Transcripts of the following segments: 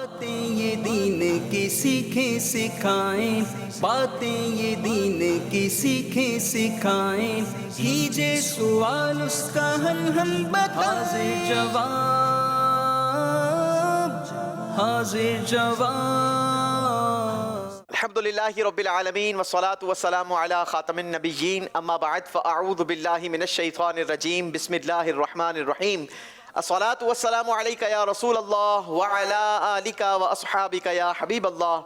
باتیں یہ دین کی سیکھیں سکھائیں، باتیں یہ دین کی سیکھیں سکھائیں، کیجے سوال اس کا حل ہم بتائیں، حاضر جواب۔ الحمدللہ رب العالمین والصلاة والسلام علی خاتم النبیین، اما بعد فاعوذ باللہ من الشیطان الرجیم، بسم اللہ الرحمن الرحیم۔ الصلاة والسلام علیک یا رسول اللہ وعلی آلک واصحابک یا حبیب اللہ،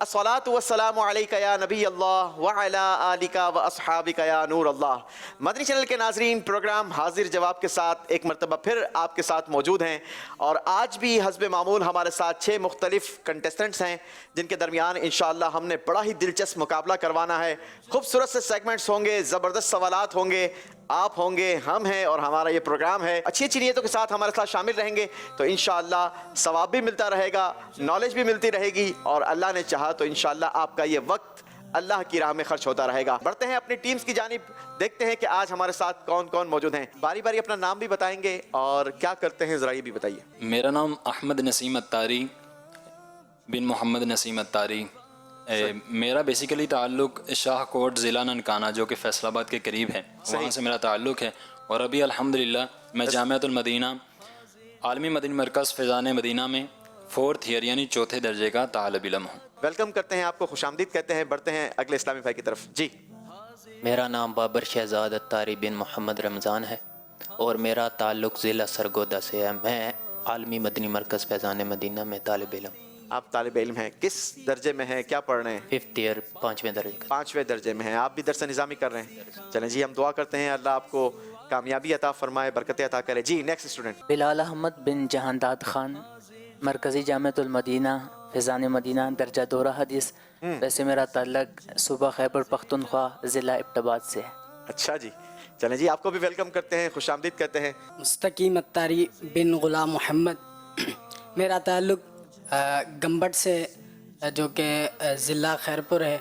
الصلاة والسلام علیک یا نبی اللہ وعلی آلک واصحابک یا نور اللہ۔ مدنی چینل کے ناظرین، پروگرام حاضر جواب کے ساتھ ایک مرتبہ پھر آپ کے ساتھ موجود ہیں، اور آج بھی حسب معمول ہمارے ساتھ 6 مختلف کنٹیسٹنٹس ہیں جن کے درمیان انشاءاللہ ہم نے بڑا ہی دلچسپ مقابلہ کروانا ہے۔ خوبصورت سے سیگمنٹس ہوں گے، زبردست سوالات ہوں گے، آپ ہوں گے، ہم ہیں، اور ہمارا یہ پروگرام ہے۔ اچھی اچھی نیتوں کے ساتھ ہمارے ساتھ شامل رہیں گے تو انشاءاللہ ثواب بھی ملتا رہے گا، نالج بھی ملتی رہے گی، اور اللہ نے چاہا تو انشاءاللہ آپ کا یہ وقت اللہ کی راہ میں خرچ ہوتا رہے گا۔ بڑھتے ہیں اپنی ٹیمز کی جانب، دیکھتے ہیں کہ آج ہمارے ساتھ کون کون موجود ہیں۔ باری باری اپنا نام بھی بتائیں گے اور کیا کرتے ہیں ذرا یہ بھی بتائیے۔ میرا نام احمد نسیم اتاری بن محمد نسیم اتاری۔ میرا بیسیکلی تعلق شاہ کوٹ ضلع ننکانہ جو کہ فیصل آباد کے قریب ہے، وہاں سے میرا تعلق ہے، اور ابھی الحمدللہ میں جامعۃ المدینہ عالمی مدنی مرکز فیضان مدینہ میں 4th ایئر یعنی چوتھے درجے کا طالب علم ہوں۔ ویلکم کرتے ہیں آپ کو، خوش آمدید کہتے ہیں۔ بڑھتے ہیں اگلے اسلامی بھائی کی طرف۔ جی، میرا نام بابر شہزاد اتاری بن محمد رمضان ہے، اور میرا تعلق ضلع سرگودا سے ہے۔ میں عالمی مدنی مرکز فیضان مدینہ میں طالب علم۔ آپ طالب علم ہیں، کس درجے میں ہیں، کیا پڑھ رہے ہیں؟ 5th ایئر 5ویں درجے کا۔ 5ویں درجے میں ہیں، آپ بھی درس نظامی کر رہے ہیں۔ چلیں جی، ہم دعا کرتے ہیں اللہ آپ کو کامیابی عطا فرمائے، برکتیں عطا کرے۔ جی، نیکسٹ اسٹوڈنٹ۔ بلال احمد بن جہانداد خان، مرکزی جامعۃ المدینہ فیضان مدینہ، درجہ دورہ حدیث۔ ویسے میرا تعلق صوبہ خیبر پختونخوا ضلع ایبٹ سے ہے۔ اچھا جی، چلیں جی، آپ کو بھی ویلکم کرتے ہیں، خوش آمدید کہتے ہیں۔ مستقیم اتاری بن غلام محمد، میرا تعلق گمبٹ سے جو کہ ضلع خیرپور ہے،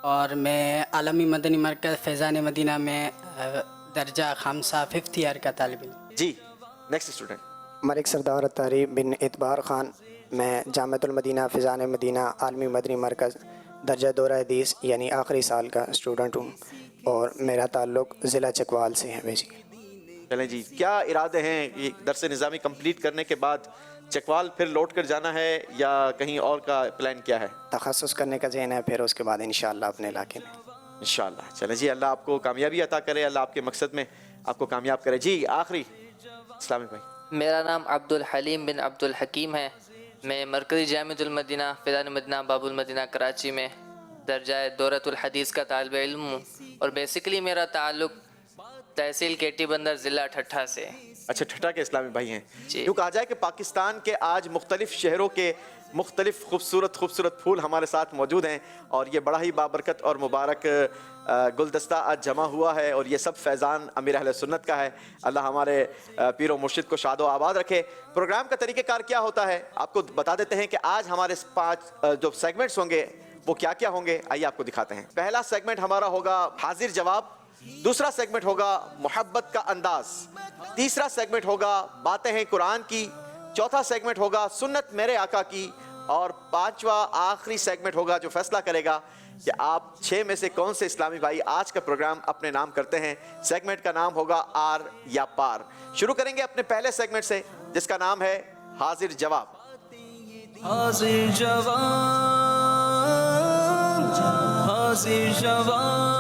اور میں عالمی مدنی مرکز فیضان مدینہ میں درجہ خامسہ 5th ایئر کا طالب علم۔ جی، نیکسٹ اسٹوڈنٹ۔ ملک سردار اتاری بن اعتبار خان، میں جامعۃ المدینہ فیضان مدینہ عالمی مدنی مرکز درجہ دورہ حدیث یعنی آخری سال کا اسٹوڈنٹ ہوں، اور میرا تعلق ضلع چکوال سے ہے بیسیکلی۔ چلیں جی، کیا ارادے ہیں یہ درس نظامی کمپلیٹ کرنے کے بعد چکوال پھر لوٹ کر جانا ہے یا کہیں اور کا پلان کیا ہے؟ تخصص کرنے کا ذہن ہے، پھر اس کے بعد انشاءاللہ اپنے علاقے میں۔ انشاءاللہ۔ چلیں جی، اللہ آپ کو کامیابی عطا کرے، اللہ آپ کے مقصد میں آپ کو کامیاب کرے۔ جی، آخری اسلامی بھائی۔ میرا نام عبد الحلیم بن عبد الحکیم ہے، میں مرکزی جامعۃ المدینہ فیضان مدینہ باب المدینہ کراچی میں درجہ دورۃ الحدیث کا طالب علم ہوں، اور بیسیکلی میرا تعلق تحصیل کیٹی بندر ضلع ٹھٹھہ سے۔ اچھا، ٹھٹھہ کے اسلامی بھائی ہیں۔ جی۔ یوں کہا جائے کہ پاکستان کے آج مختلف شہروں کے مختلف خوبصورت پھول ہمارے ساتھ موجود ہیں، اور یہ بڑا ہی بابرکت اور مبارک گلدستہ آج جمع ہوا ہے، اور یہ سب فیضان امیر اہل سنت کا ہے۔ اللہ ہمارے پیر و مرشد کو شاد و آباد رکھے۔ پروگرام کا طریقہ کار کیا ہوتا ہے آپ کو بتا دیتے ہیں کہ آج ہمارے 5 جو سیگمنٹس ہوں گے وہ کیا کیا ہوں گے، آئیے آپ کو دکھاتے ہیں۔ پہلا سیگمنٹ ہمارا ہوگا حاضر جواب، دوسرا سیگمنٹ ہوگا محبت کا انداز، تیسرا سیگمنٹ ہوگا باتیں ہیں قرآن کی، چوتھا سیگمنٹ ہوگا سنت میرے آقا کی، اور 5واں آخری سیگمنٹ ہوگا جو فیصلہ کرے گا کہ آپ 6 میں سے کون سے اسلامی بھائی آج کا پروگرام اپنے نام کرتے ہیں۔ سیگمنٹ کا نام ہوگا آر یا پار۔ شروع کریں گے اپنے پہلے سیگمنٹ سے جس کا نام ہے حاضر جواب۔ حاضر جواب، حاضر جواب۔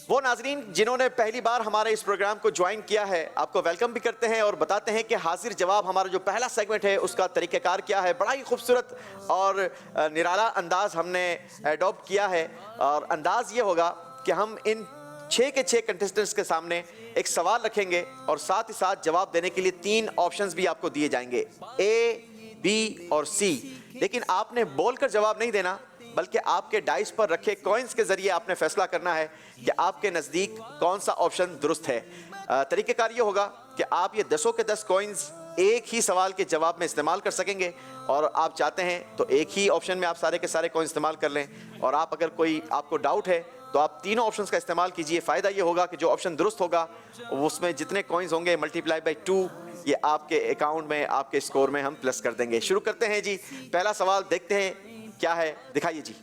وہ ناظرین جنہوں نے پہلی بار ہمارے اس پروگرام کو جوائن کیا ہے، آپ کو ویلکم بھی کرتے ہیں اور بتاتے ہیں کہ حاضر جواب ہمارا جو پہلا سیگمنٹ ہے اس کا طریقہ کار کیا ہے۔ بڑا ہی خوبصورت اور نرالا انداز ہم نے ایڈاپٹ کیا ہے، اور انداز یہ ہوگا کہ ہم ان 6 کے 6 کنٹیسٹنٹس کے سامنے ایک سوال رکھیں گے، اور ساتھ ہی ساتھ جواب دینے کے لیے 3 آپشنز بھی آپ کو دیے جائیں گے، اے، بی اور سی۔ لیکن آپ نے بول کر جواب نہیں دینا، بلکہ آپ کے ڈائس پر رکھے کوئنز کے ذریعے آپ نے فیصلہ کرنا ہے کہ آپ کے نزدیک کون سا آپشن درست ہے۔ طریقہ کار یہ ہوگا کہ آپ یہ 10 کے 10 کوئنز ایک ہی سوال کے جواب میں استعمال کر سکیں گے، اور آپ چاہتے ہیں تو ایک ہی آپشن میں آپ سارے کے سارے کوئن استعمال کر لیں، اور آپ اگر کوئی آپ کو ڈاؤٹ ہے تو آپ تینوں آپشنز کا استعمال کیجئے. فائدہ یہ ہوگا کہ جو آپشن درست ہوگا اس میں جتنے کوئنز ہوں گے ملٹیپلائی بائی 2 یہ آپ کے اکاؤنٹ میں آپ کے اسکور میں ہم پلس کر دیں گے. شروع کرتے ہیں جی. پہلا سوال دیکھتے ہیں کیا ہے, دکھائیے جی.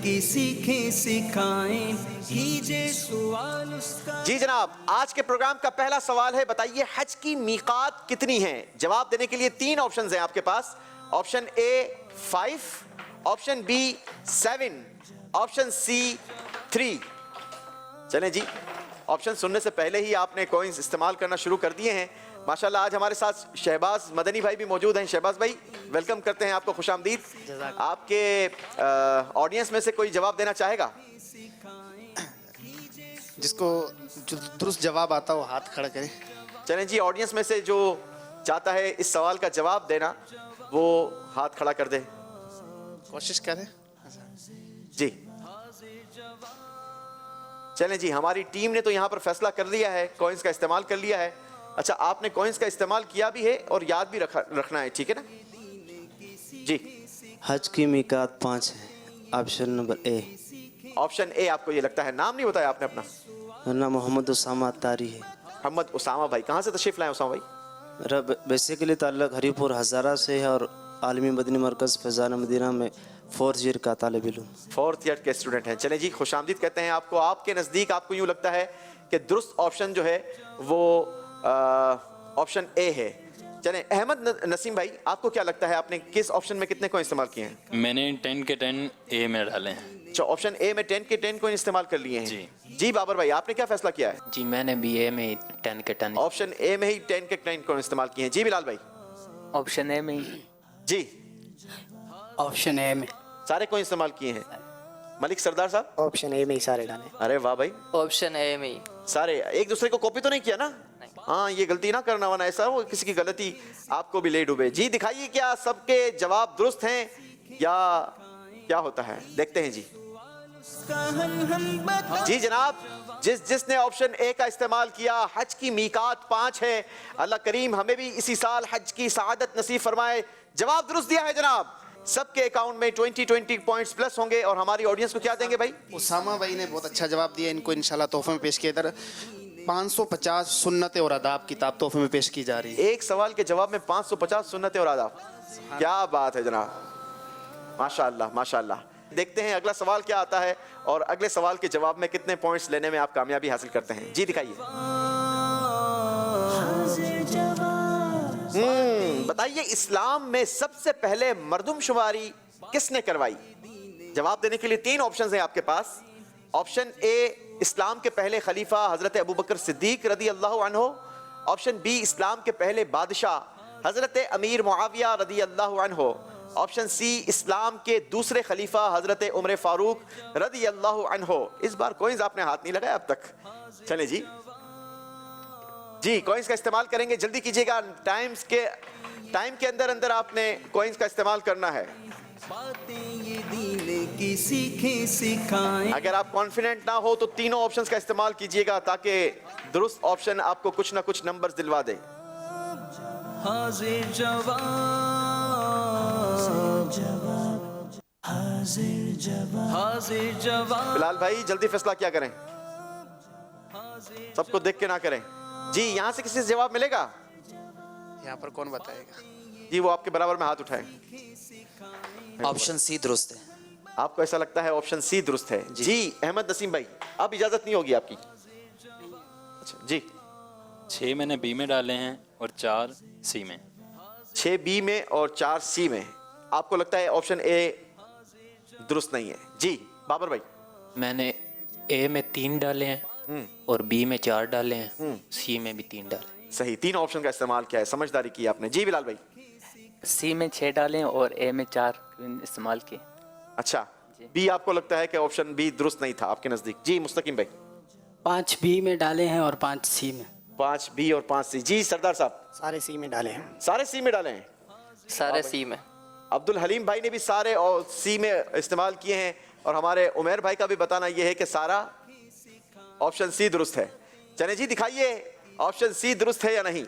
کی سیکھیں سکھائیں کیجے سوال اس کا. جی جناب, آج کے پروگرام کا پہلا سوال ہے, بتائیے حج کی میقات کتنی ہیں؟ جواب دینے کے لیے 3 آپشنز ہیں آپ کے پاس. آپشن اے 5, آپشن بی 7, آپشن سی 3. چلیں جی, آپشن سننے سے پہلے ہی آپ نے کوئنز استعمال کرنا شروع کر دیے ہیں. ماشاءاللہ آج ہمارے ساتھ شہباز مدنی بھائی بھی موجود ہیں. شہباز بھائی ویلکم کرتے ہیں آپ کو, خوش آمدید. آپ کے آڈینس میں سے کوئی جواب دینا چاہے گا؟ جس کو جو درست جواب آتا وہ ہاتھ کھڑا کرے. چلیں جی, آڈینس میں سے جو چاہتا ہے اس سوال کا جواب دینا وہ ہاتھ کھڑا کر دے. کوشش کرے. جی چلیں جی, ہماری ٹیم نے تو یہاں پر فیصلہ کر لیا ہے, کوئنز کا استعمال کر لیا ہے. اچھا, آپ نے کوئنز کا استعمال کیا بھی ہے اور یاد بھی رکھنا ہے, ٹھیک ہے نا جی. حج کی میقات 5 ہے. آپشن نمبر اے. آپشن اے آپ کو یہ لگتا ہے. نام نہیں بتایا آپ نے اپنا؟ میرا نام محمد اسامہ اتاری ہے. محمد اسامہ بھائی, کہاں سے تشریف لائے اسامہ بھائی؟ میرا بیسیکلی تعلق ہری پور ہزارہ سے ہے اور عالمی مدنی مرکز فیضان مدینہ میں 4th ایئر کا طالب علم. 4th ایئر کے اسٹوڈنٹ ہیں. چلیں جی, خوش آمدید کہتے ہیں آپ کو. آپ کے نزدیک آپ کو یوں لگتا ہے کہ درست آپشن جو ہے وہ آپشن اے ہے. چلیں احمد نسیم بھائی, آپ کو کیا لگتا ہے آپ نے کس آپشن میں کتنے کوئن استعمال کیے ہیں؟ میں نے 10 کے 10 اے میں ڈالے ہیں. اچھا, آپشن اے میں 10 کے 10 کوئن استعمال کر لیے ہیں. جی. جی بابر بھائی, آپ نے کیا فیصلہ کیا ہے؟ جی میں نے بی اے میں 10 کے 10. آپشن اے میں ہی 10 کے 10 کوئن استعمال کیے ہیں. جی بلال بھائی. آپشن اے میں ہی. جی آپشن اے میں سارے کوئن استعمال کیے ہیں. ملک سردار صاحب؟ آپشن اے میں ہی سارے ڈالے. ارے واہ بھائی, آپشن اے میں. سارے ایک دوسرے کو کاپی تو نہیں کیا نا؟ ہاں, یہ غلطی نہ کرنا, ورنہ ایسا وہ کسی کی غلطی آپ کو بھی لے ڈوبے. جی دکھائیے کیا سب کے جواب درست ہیں یا کیا ہوتا ہے, دیکھتے ہیں جی. جی جناب, جس نے آپشن اے کا استعمال کیا, حج کی میقات 5 ہے. اللہ کریم ہمیں بھی اسی سال حج کی سعادت نصیب فرمائے. جواب درست دیا ہے جناب. سب کے اکاؤنٹ میں 20 پوائنٹس پلس ہوں گے. اور ہماری آڈینس کو کیا دیں گے بھائی؟ اسامہ بھائی نے بہت اچھا جواب دیا. ان کو انشاءاللہ تحفے میں پیش کیا. ادھر 550 سنت اور آداب کتاب تحفے میں پیش کی جا رہی ہے. ایک سوال کے جواب میں 550 سنتیں اور آداب. کیا بات ہے جناب, ماشاءاللہ ماشاءاللہ. دیکھتے ہیں اگلا سوال کیا آتا ہے اور اگلے سوال کے جواب میں کتنے پوائنٹس لینے میں آپ کامیابی حاصل کرتے ہیں. جی دکھائیے. بتائیے اسلام میں سب سے پہلے مردم شماری کس نے کروائی؟ جواب دینے کے لیے 3 آپشنز ہیں آپ کے پاس. آپشن اے اسلام کے پہلے خلیفہ حضرت ابوبکر صدیق رضی اللہ عنہ. آپشن بی اسلام کے پہلے بادشاہ حضرت امیر معاویہ رضی اللہ عنہ. آپشن سی اسلام کے دوسرے خلیفہ حضرت عمر فاروق رضی اللہ عنہ. اس بار کوئنز آپ نے ہاتھ نہیں لگایا اب تک. چلیں جی, جی کوئنز کا استعمال کریں گے, جلدی کیجیے گا. ٹائم کے اندر آپ نے کوئنز کا استعمال کرنا ہے. باتیں یہ دین کی سیکھیں سکھائیں. اگر آپ کانفیڈنٹ نہ ہو تو تینوں آپشنز کا استعمال کیجیے گا تاکہ درست آپشن آپ کو کچھ نہ کچھ نمبرز دلوا دے. حاضر جواب حاضر جواب. بلال بھائی جلدی فیصلہ کیا کریں, سب کو دیکھ کے نہ کریں. جی یہاں سے کسی سے جواب ملے گا؟ یہاں پر کون بتائے گا؟ جی وہ آپ کے برابر میں ہاتھ اٹھائیں. آپشن سی درست ہے. آپ کو ایسا لگتا ہے آپشن سی درست ہے؟ جی احمد نسیم بھائی, اب اجازت نہیں ہوگی آپ کی. اچھا جی. 6 میں نے بی میں ڈالے ہیں اور 4 سی میں. 6 بی میں اور 4 سی میں. آپ کو لگتا ہے آپشن اے درست نہیں ہے. جی بابر بھائی. میں نے اے میں 3 ڈالے ہیں اور بی میں 4 ڈالے ہیں, سی میں بھی 3 ڈالے. صحیح, 3 آپشن کا استعمال کیا ہے, سمجھداری کی آپ نے. جی بلال بھائی. سی میں 6 ڈالیں اور اے میں 4 استعمال کیے. اچھا, بی آپ کو لگتا ہے کہ آپشن بی درست نہیں تھا آپ کے نزدیک. جی مستقیم بھائی. 5 بی میں ڈالے ہیں اور 5 سی میں. 5 بی اور 5 سی. جی سردار صاحب. سارے سی میں ڈالے ہیں. سارے سی میں ڈالے ہیں. سارے سی میں. عبد الحلیم بھائی نے بھی سارے سی میں استعمال کیے ہیں. اور ہمارے عمیر بھائی کا بھی بتانا یہ ہے کہ سارا آپشن سی درست ہے. چلیں جی دکھائیے آپشن سی درست ہے یا نہیں.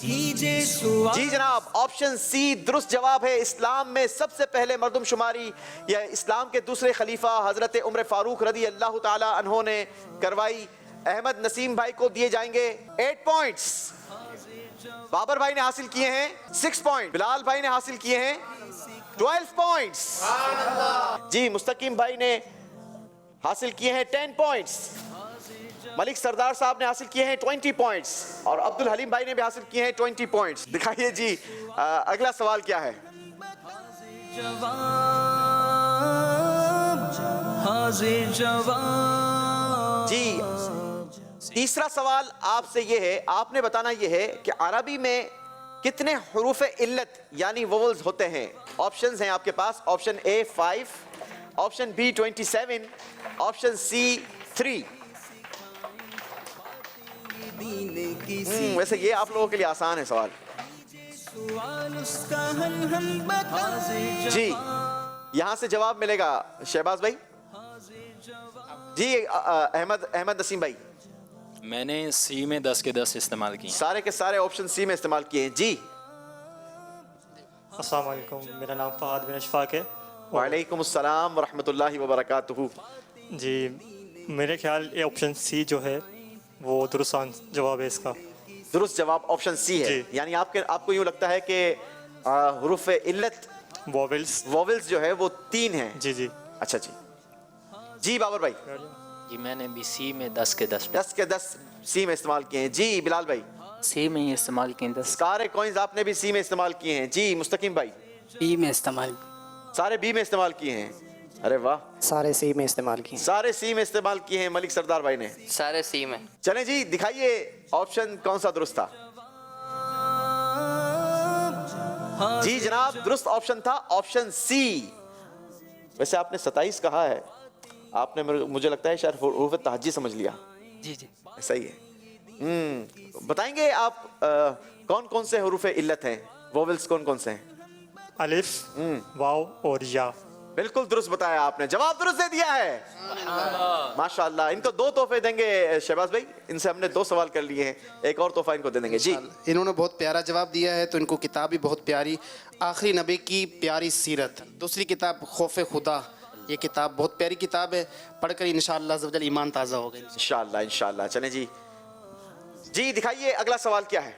کیجے سوال. جی جناب آپشن سی درست جواب ہے. اسلام میں سب سے پہلے مردم شماری یا اسلام کے دوسرے خلیفہ حضرت عمر فاروق رضی اللہ تعالی عنہ نے کروائی. احمد نسیم بھائی کو دیے جائیں گے 8 پوائنٹس. بابر بھائی نے حاصل کیے ہیں 6 پوائنٹ. بلال بھائی نے حاصل کیے ہیں 12 پوائنٹس. جی مستقیم بھائی نے حاصل کیے ہیں 10 پوائنٹس. ملک سردار صاحب نے حاصل کیے ہیں 20 پوائنٹس اور عبد الحلیم بھائی نے بھی حاصل کیے ہیں 20 پوائنٹس. دکھائیے جی اگلا سوال کیا ہے. حاضر جواب. جی تیسرا سوال آپ سے یہ ہے, آپ نے بتانا یہ ہے کہ عربی میں کتنے حروف علت یعنی ووولز ہوتے ہیں. آپشنز ہیں آپ کے پاس. آپشن اے 5, آپشن بی 27, آپشن سی 3. ویسے یہ آپ لوگوں کے لیے آسان ہے سوال. جی یہاں سے جواب ملے گا شہباز بھائی. جی احمد نسیم بھائی. میں نے سی میں 10 کے 10 استعمال کی. سارے کے سارے آپشن سی میں استعمال کیے ہیں. جی السلام علیکم, میرا نام فہد بن اشفاق ہے. وعلیکم السلام ورحمۃ اللہ وبرکاتہ. جی میرے خیال یہ آپشن سی جو ہے وہ درست جواب ہے اس کا. درست جواب آپشن سی ہے. جی. یعنی آپ کو یوں لگتا ہے کہ حروف علت ووولز جو ہے وہ 3 ہیں. جی جی اچھا جی. جی بابر بھائی. جی میں نے بھی سی میں 10 کے 10 10 کے 10 سی میں استعمال کیے ہیں. جی بلال بھائی. سی میں ہی استعمال کیں 10. سارے کوئنز آپ نے بھی سی میں استعمال کیے ہیں. جی مستقیم بھائی. بی میں استعمال. سارے بی میں استعمال کیے ہیں. ارے واہ. سارے سی میں استعمال کی. سارے سی میں استعمال کیے ہیں ملک سردار بھائی نے. سارے سی میں. چلیں جی دکھائیے آپشن کون سا درست تھا. جی جناب درست آپشن تھا آپشن سی. ویسے آپ نے 27 کہا ہے, آپ نے مجھے لگتا ہے شاید حروف تہجی سمجھ لیا. جی جی ایسا ہی ہے. بتائیں گے آپ کون کون سے حروف علت ہیں, ووولز کون کون سے ہیں. الف, واو اور یا. بالکل درست بتایا آپ نے, جواب درست دے دیا ہے. ماشاءاللہ. ان کو 2 تحفے دیں گے شہباز بھائی, ان سے ہم نے 2 سوال کر لیے ہیں, ایک اور تحفہ ان کو دے دیں گے. جی انہوں نے بہت پیارا جواب دیا ہے تو ان کو کتاب بھی بہت پیاری, آخری نبی کی پیاری سیرت. دوسری کتاب خوف خدا, یہ کتاب بہت پیاری کتاب ہے, پڑھ کر انشاءاللہ عز و جل ایمان تازہ ہوگا. انشاءاللہ. چلیں جی. جی دکھائیے اگلا سوال کیا ہے.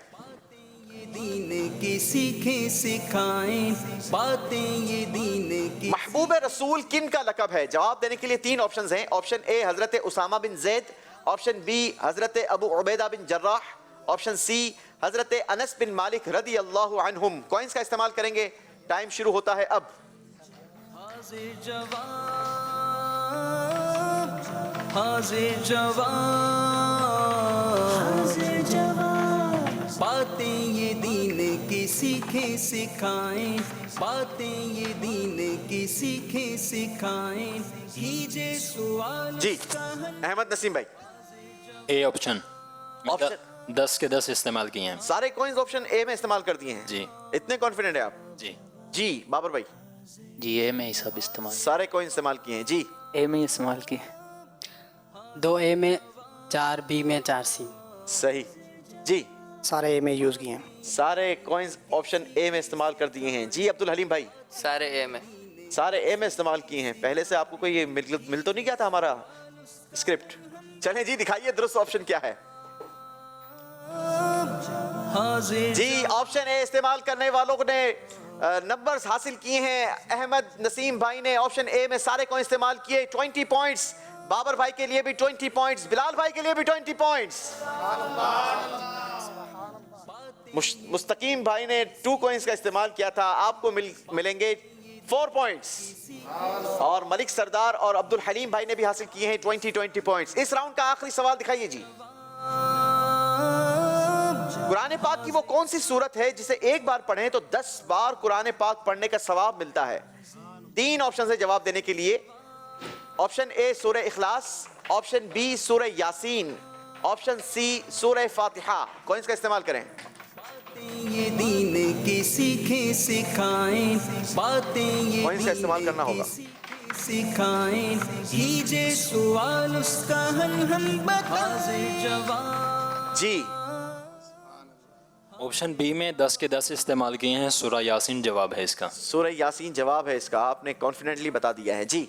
دین کی سیکھیں سکھائیں باتیں یہ دین کی. محبوب رسول کن کا لقب ہے. جواب دینے کے لیے 3 آپشنز ہیں. آپشن اے حضرت اسامہ بن زید, آپشن بی حضرت ابو عبیدہ بن جراح, آپشن سی حضرت انس بن مالک رضی اللہ عنہم. کوئنز کا استعمال کریں گے. ٹائم شروع ہوتا ہے اب. حاضر جواب. باتیں یہ دین کی سیکھیں سکھائیں باتیں یہ دین کی سیکھیں سکھائیں کیجے سوال. جی احمد نسیم بھائی. اے آپشن 10 کے 10 استعمال کیے ہیں. سارے کوئنز آپشن اے میں استعمال کر دیے ہیں. جی اتنے کانفیڈنٹ ہیں آپ. جی جی بابر بھائی. جی اے میں ہی سب استعمال. سارے کوئنز استعمال کیے ہیں. جی اے میں ہی استعمال کی. 2 اے میں, 4 بی میں, 4 سی. صحیح. جی سارے اے میں یوز کیے ہیں. سارے کوئنز آپشن اے میں استعمال کر دیے ہیں. جی عبد الحلیم بھائی. سارے اے میں. سارے اے میں استعمال کیے ہیں. پہلے سے آپ کو کوئی مل تو نہیں گیا تھا ہمارا اسکرپٹ. چلیں جی دکھائیے درست آپشن کیا ہے. جی آپشن اے استعمال کرنے والوں نے نمبرز حاصل کیے ہیں. احمد نسیم بھائی نے آپشن اے میں سارے کوئنز استعمال کیے. 20 پوائنٹس. بابر بھائی کے لیے بھی 20 پوائنٹس. بلال بھائی کے لیے بھی 20 پوائنٹس. مستقیم بھائی نے 2 کوئنز کا استعمال کیا تھا, آپ کو ملیں گے 4 پوائنٹس. اور ملک سردار اور عبد الحلیم بھائی نے بھی حاصل کیے ہیں 20 پوائنٹس. اس راؤنڈ کا آخری سوال دکھائیے جی. قرآن پاک کی وہ کون سی سورت ہے جسے ایک بار پڑھیں تو 10 بار قرآن پاک پڑھنے کا ثواب ملتا ہے. 3 آپشن سے جواب دینے کے لیے. آپشن اے سورہ اخلاص, آپشن بی سورہ یاسین, آپشن سی سورہ فاتحہ. کوئنز کا استعمال کریں. یہ دین کی سیکھیں سکھائیں باتیں یہ کوئنز کا استعمال کرنا ہوگا. سکھائیں کیجے سوال اس کا حل ہم بتائیں. جواب. جی آپشن بی میں 10 کے 10 استعمال کیے ہیں، سورہ یاسین جواب ہے اس کا۔ سورہ یاسین جواب ہے اس کا، آپ نے کانفیڈنٹلی بتا دیا ہے جی۔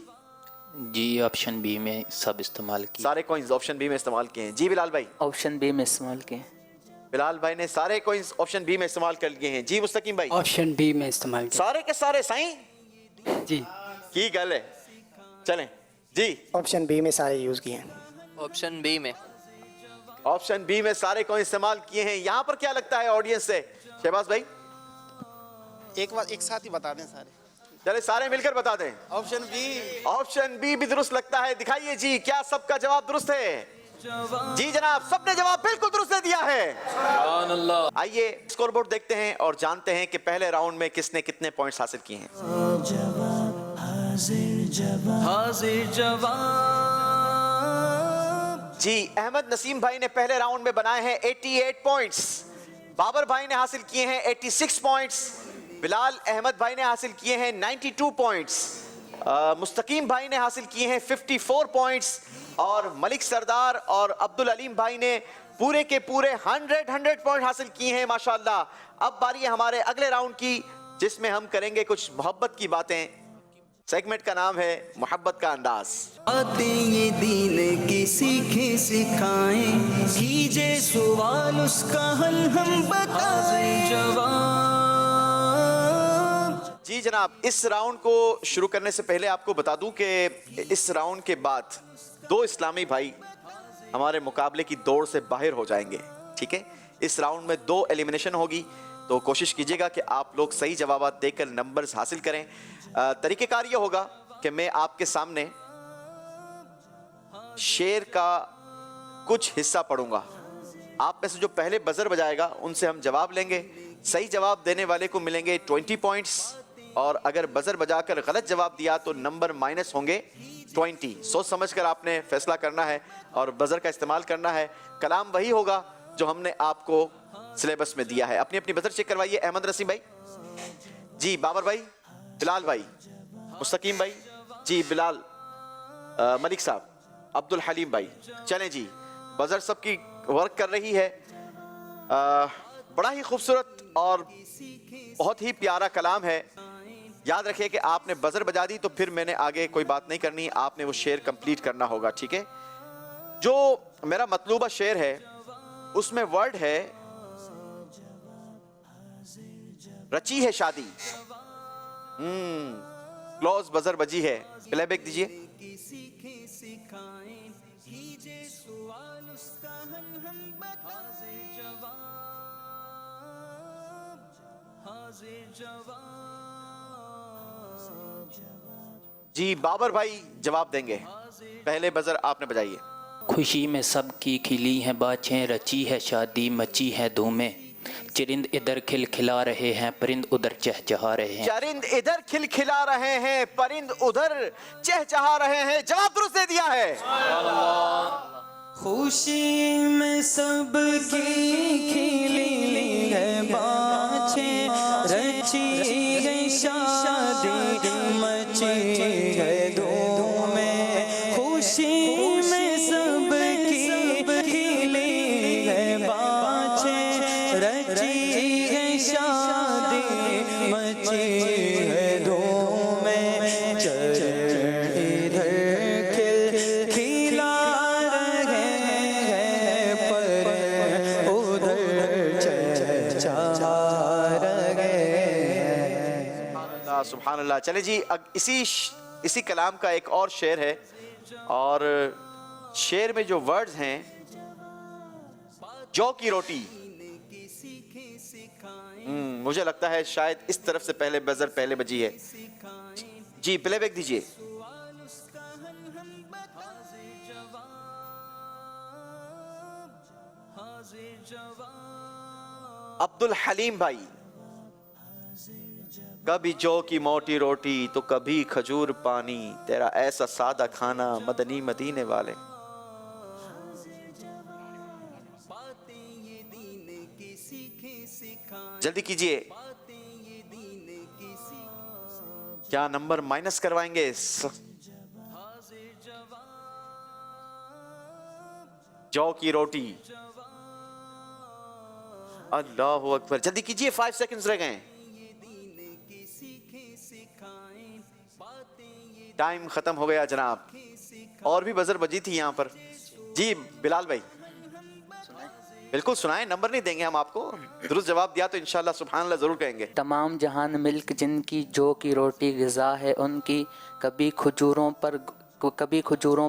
جی آپشن بی میں سب استعمال کی۔ سارے کوئنز آپشن بی میں استعمال کیے ہیں جی بلال بھائی؟ آپشن بی میں استعمال کیے۔ بلال بھائی نے سارے کوئنز آپشن بی میں استعمال کر لیے ہیں جی۔ مستقیم بھائی؟ آپشن بی میں استعمال کیا سارے کے سارے سائیں جی۔ کی گل ہے، چلیں جی۔ آپشن بی میں سارے یوز کیے ہیں۔ آپشن بی میں۔ آپشن بی میں سارے کوئنز استعمال کیے ہیں۔ یہاں پر کیا لگتا ہے آڈینس سے؟ شہباز بھائی ایک ساتھ ہی بتا دیں سارے۔ چلے سارے مل کر بتا دیں۔ Option B. آپشن بی بھی درست لگتا ہے، دکھائیے جی کیا سب کا جواب درست ہے؟ جی جناب، سب نے جواب بالکل درست دے دیا ہے۔ سبحان اللہ۔ آئیے اسکور بورڈ دیکھتے ہیں اور جانتے ہیں کہ پہلے راؤنڈ میں کس نے کتنے پوائنٹس حاصل کیے ہیں۔ حاضر جواب جی احمد نسیم بھائی نے پہلے راؤنڈ میں بنائے ہیں 88 پوائنٹس، بابر بھائی نے حاصل کیے ہیں 86 پوائنٹس، بلال احمد بھائی نے حاصل کیے ہیں 92 پوائنٹس، مستقیم بھائی نے حاصل کیے ہیں 54 پوائنٹس، اور ملک سردار اور عبدالعلیم بھائی نے پورے کے پورے 100 پوائنٹ حاصل کیے ہیں ماشاءاللہ۔ اب باری ہے ہمارے اگلے راؤنڈ کی، جس میں ہم کریں گے کچھ محبت کی باتیں۔ سیگمنٹ کا نام ہے محبت کا انداز۔ باتیں یہ دین کی سیکھیں سکھائیں، کیجے سوال اس کا حل ہم بتائیں جواب۔ جی جناب، اس راؤنڈ کو شروع کرنے سے پہلے آپ کو بتا دوں کہ اس راؤنڈ کے بعد 2 اسلامی بھائی ہمارے مقابلے کی دوڑ سے باہر ہو جائیں گے، ٹھیک ہے؟ اس راؤنڈ میں 2 ایلیمنیشن ہوگی، تو کوشش کیجئے گا کہ آپ لوگ صحیح جوابات دے کر نمبرز حاصل کریں۔ طریقہ کار یہ ہوگا کہ میں آپ کے سامنے شعر کا کچھ حصہ پڑھوں گا، آپ میں سے جو پہلے بزر بجائے گا ان سے ہم جواب لیں گے، صحیح جواب دینے والے کو ملیں گے 20 پوائنٹس، اور اگر بزر بجا کر غلط جواب دیا تو نمبر مائنس ہوں گے 20۔ سوچ سمجھ کر آپ نے فیصلہ کرنا ہے اور بزر کا استعمال کرنا ہے۔ کلام وہی ہوگا جو ہم نے آپ کو سلیبس میں دیا ہے۔ اپنی اپنی بزر چیک کروائیے۔ احمد نسیم بھائی جی، بابر بھائی، بلال بھائی، مستقیم بھائی جی، بلال، ملک صاحب، عبدالحلیم بھائی، چلیں جی، بزر سب کی ورک کر رہی ہے۔ بڑا ہی خوبصورت اور بہت ہی پیارا کلام ہے۔ یاد رکھیں کہ آپ نے بزر بجا دی تو پھر میں نے آگے کوئی بات نہیں کرنی، آپ نے وہ شعر کمپلیٹ کرنا ہوگا، ٹھیک ہے؟ جو میرا مطلوبہ شعر ہے اس میں ورڈ ہے رچی ہے شادی، کلوز بزر بجی ہے، پلے بیک دیجئے۔ جی بابر بھائی جواب دیں گے، پہلے بزر آپ نے بجائیے۔ خوشی میں سب کی کھلی ہیں باچھیں، رچی ہے شادی، مچی ہے دھومیں، چرند ادھر کھل کھلا رہے ہیں، پرند ادھر چہچہا رہے ہیں۔ چرند ادھر کھل کھلا رہے ہیں، پرند ادھر چہچہا رہے ہیں، جواب درست دے دیا ہے۔ خوشی میں سب کی کھلی ہے باچھیں، رچی ہے شادی، مچی ہے دھومیں، خوشی میں سب کی کھلی ہے باچھیں، رچی ہے شادی، مچی ہے دھومیں، چرند ادھر کھل کھلا سبحان اللہ۔ چلے جی، اسی کلام کا ایک اور شعر ہے، اور شعر میں جو ورڈز ہیں، جو کی روٹی، مجھے لگتا ہے شاید اس طرف سے پہلے بزر پہلے بجی ہے جی، پلے بیک دیجئے۔ عبدالحلیم بھائی، کبھی جو کی موٹی روٹی تو کبھی کھجور پانی، تیرا ایسا سادہ کھانا مدنی مدینے والے۔ جلدی کیجئے، کیا نمبر مائنس کروائیں گے؟ جو کی روٹی، اللہ اکبر، جلدی کیجئے، 5 سیکنڈز رہ گئے ہیں، ٹائم ختم ہو گیا جناب. اور بھی بزر بجی تھی یہاں پر. جی بلال بھائی بالکل سنائیں، نمبر نہیں دیں گے ہم آپ کو، درست جواب دیا تو انشاءاللہ سبحان اللہ ضرور کہیں گے. تمام جہان ملک جن کی جو کی روٹی غذا ہے ان کی، کبھی کھجوروں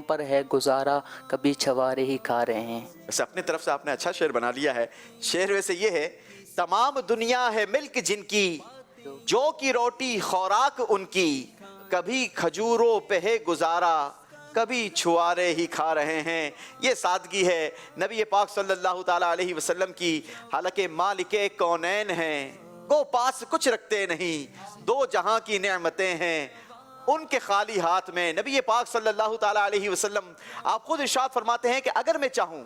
پر ہے گزارا، کبھی چھوارے ہی کھا رہے ہیں. ویسے اپنی طرف سے آپ نے اچھا شعر بنا لیا ہے. شعر ویسے یہ ہے، تمام دنیا ہے ملک جن کی، جو کی روٹی خوراک ان کی، کبھی کھجوروں پہ ہے گزارا، کبھی چھوارے ہی کھا رہے ہیں. یہ سادگی ہے نبی پاک صلی اللہ تعالیٰ علیہ وسلم کی. حالانکہ مالک کونین ہیں، گو پاس کچھ رکھتے نہیں، 2 جہاں کی نعمتیں ہیں ان کے خالی ہاتھ میں. نبی پاک صلی اللہ تعالیٰ علیہ وسلم آپ خود ارشاد فرماتے ہیں کہ اگر میں چاہوں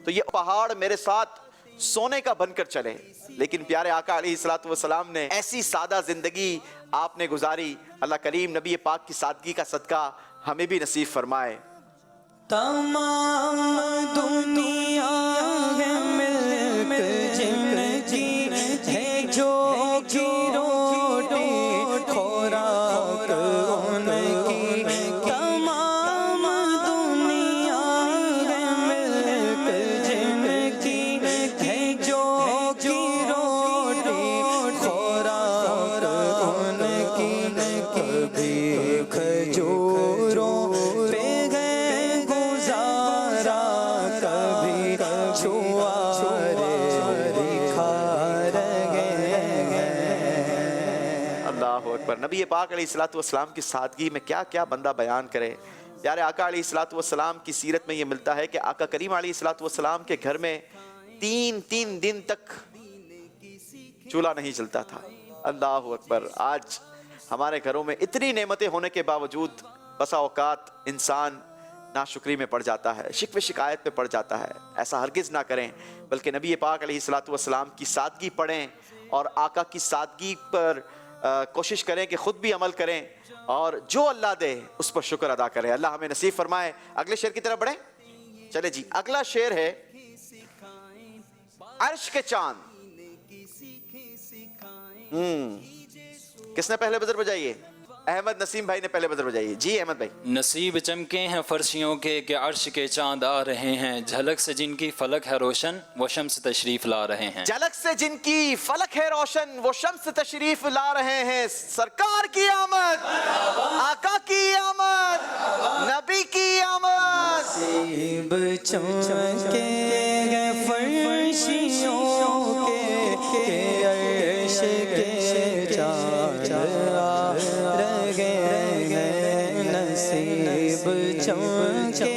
تو یہ پہاڑ میرے ساتھ سونے کا بن کر چلے. لیکن پیارے آقا علیہ الصلوۃ والسلام نے ایسی سادہ زندگی آپ نے گزاری. اللہ کریم نبی پاک کی سادگی کا صدقہ ہمیں بھی نصیب فرمائے. تمام دنیا ہے ملک جن کی ہے، جو کی روٹی خوراک ان کی. تمام دنیا ہے ملک جن کی ہے، جو کی روٹی خوراک ان کی. کبھی کھجوروں پہ ہے گزارا، کبھی چھوارے کھا رہے ہیں. اللہ اکبر. نبی پاک علیہ الصلوۃ والسلام کی سادگی میں کیا کیا بندہ بیان کرے. پیارے آقا علیہ الصلوۃ والسلام کی سیرت میں یہ ملتا ہے کہ آقا کریم علیہ الصلوۃ والسلام کے گھر میں 3 دن تک چولہا نہیں چلتا تھا. اللہ اکبر. آج ہمارے گھروں میں اتنی نعمتیں ہونے کے باوجود بسا اوقات انسان ناشکری میں پڑ جاتا ہے، شکوے شکایت میں پڑ جاتا ہے. ایسا ہرگز نہ کریں، بلکہ نبی پاک علیہ الصلوۃ والسلام کی سادگی پڑھیں اور آقا کی سادگی پر کوشش کریں کہ خود بھی عمل کریں، اور جو اللہ دے اس پر شکر ادا کریں. اللہ ہمیں نصیب فرمائے. اگلے شعر کی طرف بڑھیں. چلے جی، اگلا شعر ہے عرش کے چاند. کس نے پہلے بزر بجائیے؟ احمد نسیم بھائی نے پہلے بزر بجائیے. جی احمد بھائی. نصیب چمکے ہیں فرشیوں کے کہ عرش کے چاند آ رہے ہیں، جھلک سے جن کی فلک ہے روشن وہ شمس تشریف لا رہے ہیں. جھلک سے جن کی فلک ہے روشن وہ شمس تشریف لا رہے ہیں. سرکار کی آمد، آقا کی آمد، نبی کی آمد. نصیب چمکے ہیں فرشیوں کے کہ عرش کے چاند آ رہے ہیں. نصیب چمکے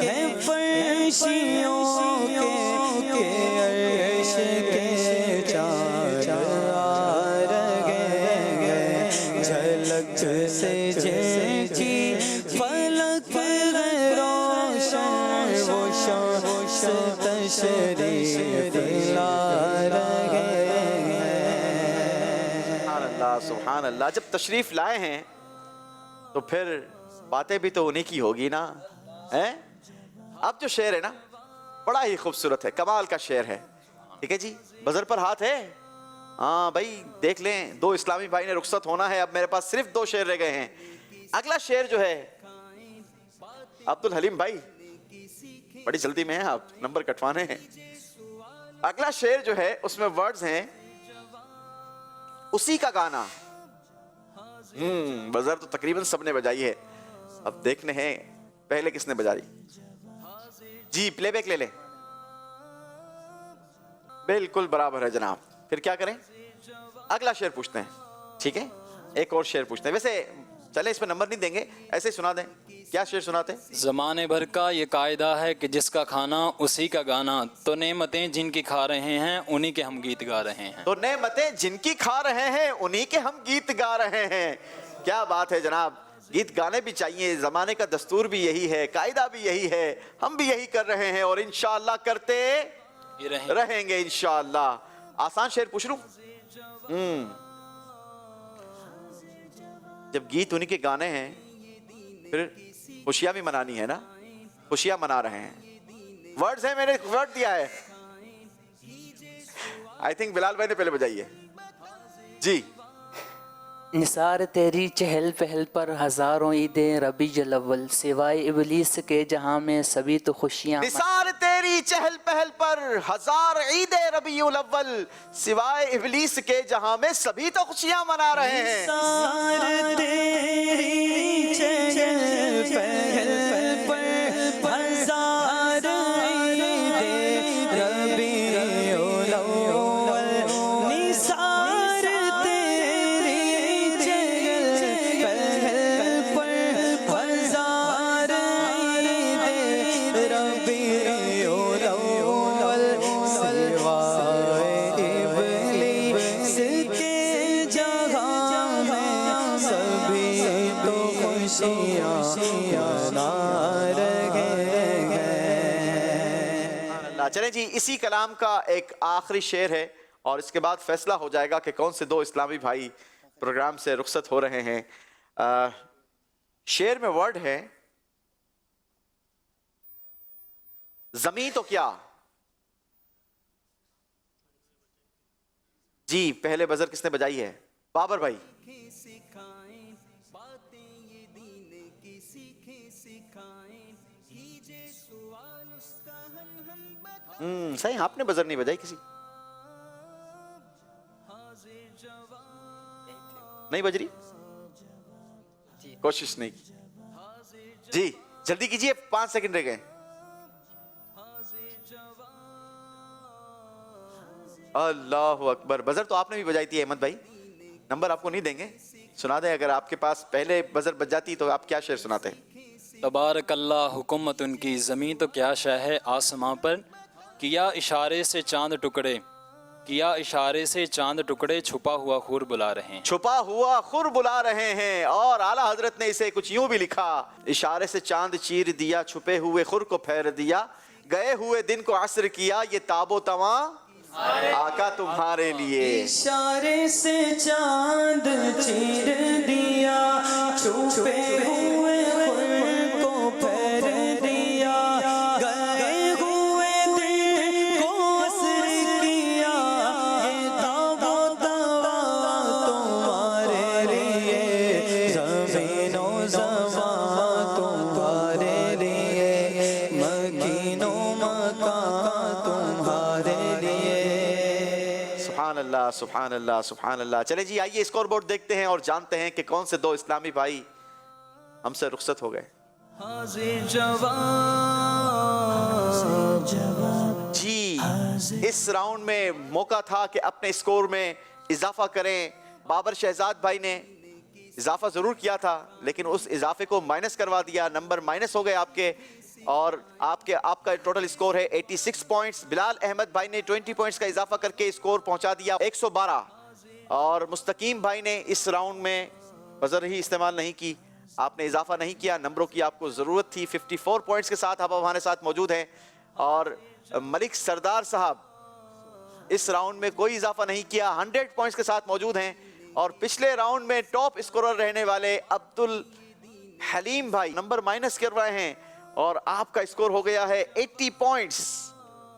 ہیں فرشیوں کے کہ عرش کے چاند آ رہے ہیں. جھلک سے جن کی فلک ہے روشن وہ شمس تشریف لا رہے ہیں. سبحان اللہ سبحان اللہ. جب تشریف لائے ہیں تو پھر باتیں بھی تو انہی کی ہوگی نا. اب جو شعر ہے نا بڑا ہی خوبصورت ہے، کمال کا شعر ہے. ٹھیک ہے جی، بزر پر ہاتھ ہے. ہاں بھائی دیکھ لیں، 2 اسلامی بھائی نے رخصت ہونا ہے. اب میرے پاس صرف 2 شعر رہ گئے ہیں. اگلا شعر جو ہے عبد الحلیم بھائی بڑی جلدی میں ہیں آپ، نمبر کٹوانے ہیں. اگلا شعر جو ہے اس میں ورڈز ہیں اسی کا گانا. بزر تو تقریباً سب نے بجائی ہے. اب دیکھنے ہیں پہلے کس نے بجائی. جی پلے بیک لے لیں. بالکل برابر ہے جناب. پھر کیا کریں؟ اگلا شعر پوچھتے ہیں. ٹھیک ہے، ایک اور شعر پوچھتے ہیں. ویسے چلے اس پہ نمبر نہیں دیں گے، ایسے ہی سنا دیں. کیا شعر سناتے ہیں؟ زمانے بھر کا یہ قاعدہ ہے کہ جس کا کھانا اسی کا گانا، تو نعمتیں جن کی کھا رہے ہیں انہی کے ہم گیت گا رہے ہیں. تو نعمتیں جن کی کھا رہے ہیں انہی کے ہم گیت گا رہے ہیں. کیا بات ہے جناب. گیت گانے بھی چاہیے، زمانے کا دستور بھی یہی ہے، قاعدہ بھی یہی ہے، ہم بھی یہی کر رہے ہیں اور انشاءاللہ کرتے رہیں گے انشاءاللہ. آسان شعر پوچھ لوں. جب گیت انہی کے گانے ہیں پھر خوشیاں بھی منانی ہے نا. خوشیاں منا رہے ہیں. ورڈز ہیں، میں نے ورڈ دیا ہے. آئی تھنک بلال بھائی نے پہلے بجائی ہے جی. نثار تیری چہل پہل پر ہزاروں عیدیں ربیع الاول، سوائے ابلیس کے جہاں میں سبھی تو خوشیاں. نثار تیری چہل پہل پر ہزار عید ربیع الاول، سوائے ابلیس کے جہاں میں سبھی تو خوشیاں منا رہے ہیں. نثار تیری چہل پہل پر ہزار عید ربیع الاول، نثار تیری چہل پہل پر ہزار عید ربیع الاول، سوائے ابلیس کے جہاں میں سبھی تو خوشیاں منا رہے ہیں. چلیں جی، اسی کلام کا ایک آخری شعر ہے اور اس کے بعد فیصلہ ہو جائے گا کہ کون سے دو اسلامی بھائی پروگرام سے رخصت ہو رہے ہیں. شعر میں ورڈ ہے زمین تو کیا. جی پہلے بزر کس نے بجائی ہے؟ بابر بھائی. صحیح، آپ نے بزر نہیں بجائی کسی؟ نہیں بج رہی؟ کوشش نہیں کی. جی جلدی کیجئے، 5 سیکنڈ رہ گئے. اللہ اکبر. بزر تو آپ نے بھی بجائی تھی احمد بھائی، نمبر آپ کو نہیں دیں گے. سنا دیں، اگر آپ کے پاس پہلے بزر بج جاتی تو آپ کیا شعر سناتے ہیں؟ تبارک اللہ حکومت ان کی، زمین تو کیا شے ہے آسماں پر، کیا اشارے سے چاند ٹکڑے، کیا اشارے سے چاند ٹکڑے، چھپا ہوا خور بلا رہے ہیں. چھپا ہوا خور بلا رہے ہیں. اور اعلیٰ حضرت نے اسے کچھ یوں بھی لکھا، اشارے سے چاند چیر دیا، چھپے ہوئے خور کو پھیر دیا، گئے ہوئے دن کو عصر کیا، یہ تاب و تواں آقا تمہارے لیے. اشارے سے چاند چیر دیا، چھپے ہوئے خور کو پھیر دیا، گئے ہوئے دن کو عصر کیا، یہ تاب و تواں تمہارے لیے، زمین و زمان تمہارے لیے، مکین و مکان تمہارے لیے. سبحان اللہ سبحان اللہ سبحان اللہ. چلے جی آئیے اسکور بورڈ دیکھتے ہیں اور جانتے ہیں کہ کون سے دو اسلامی بھائی ہم سے رخصت ہو گئے. جی اس راؤنڈ میں موقع تھا کہ اپنے اسکور میں اضافہ کریں. بابر شہزاد بھائی نے اضافہ ضرور کیا تھا لیکن اس اضافے کو مائنس کروا دیا، نمبر مائنس ہو گئے آپ کے، اور آپ کا ٹوٹل اسکور ہے 86 پوائنٹس. بلال احمد بھائی نے 20 پوائنٹس کا اضافہ کر کے اسکور پہنچا دیا 112. اور مستقیم بھائی نے اس راؤنڈ میں بزر ہی استعمال نہیں کی، آپ نے اضافہ نہیں کیا، نمبروں کی آپ کو ضرورت تھی. 54 پوائنٹس کے ساتھ اب ہمارے ساتھ موجود ہیں. اور ملک سردار صاحب اس راؤنڈ میں کوئی اضافہ نہیں کیا، 100 پوائنٹس کے ساتھ موجود ہیں. اور پچھلے راؤنڈ میں ٹاپ اسکورر رہنے والے عبد الحلیم بھائی نمبر مائنس کر رہے ہیں اور آپ کا اسکور ہو گیا ہے 80 پوائنٹس.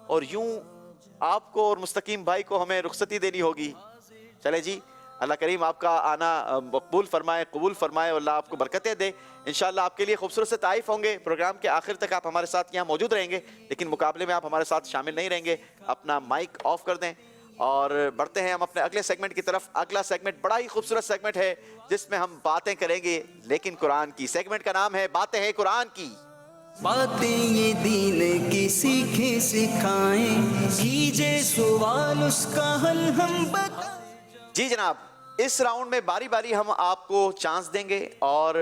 اور یوں آپ کو اور مستقیم بھائی کو ہمیں رخصتی دینی ہوگی. چلے جی، اللہ کریم آپ کا آنا مقبول فرمائے، قبول فرمائے، اور اللہ آپ کو برکتیں دے. انشاءاللہ آپ کے لیے خوبصورت سے تحائف ہوں گے. پروگرام کے آخر تک آپ ہمارے ساتھ یہاں موجود رہیں گے لیکن مقابلے میں آپ ہمارے ساتھ شامل نہیں رہیں گے. اپنا مائک آف کر دیں اور بڑھتے ہیں ہم اپنے اگلے سیگمنٹ کی طرف. اگلا سیگمنٹ بڑا ہی خوبصورت سیگمنٹ ہے جس میں ہم باتیں کریں گے لیکن قرآن کی. سیگمنٹ کا نام ہے باتیں ہیں قرآن کی. باتیں یہ دین کی سیکھیں سکھائیں، کیجے سوال اس کا حل ہم بتائیں. جی جناب، اس راؤنڈ میں باری باری ہم آپ کو چانس دیں گے اور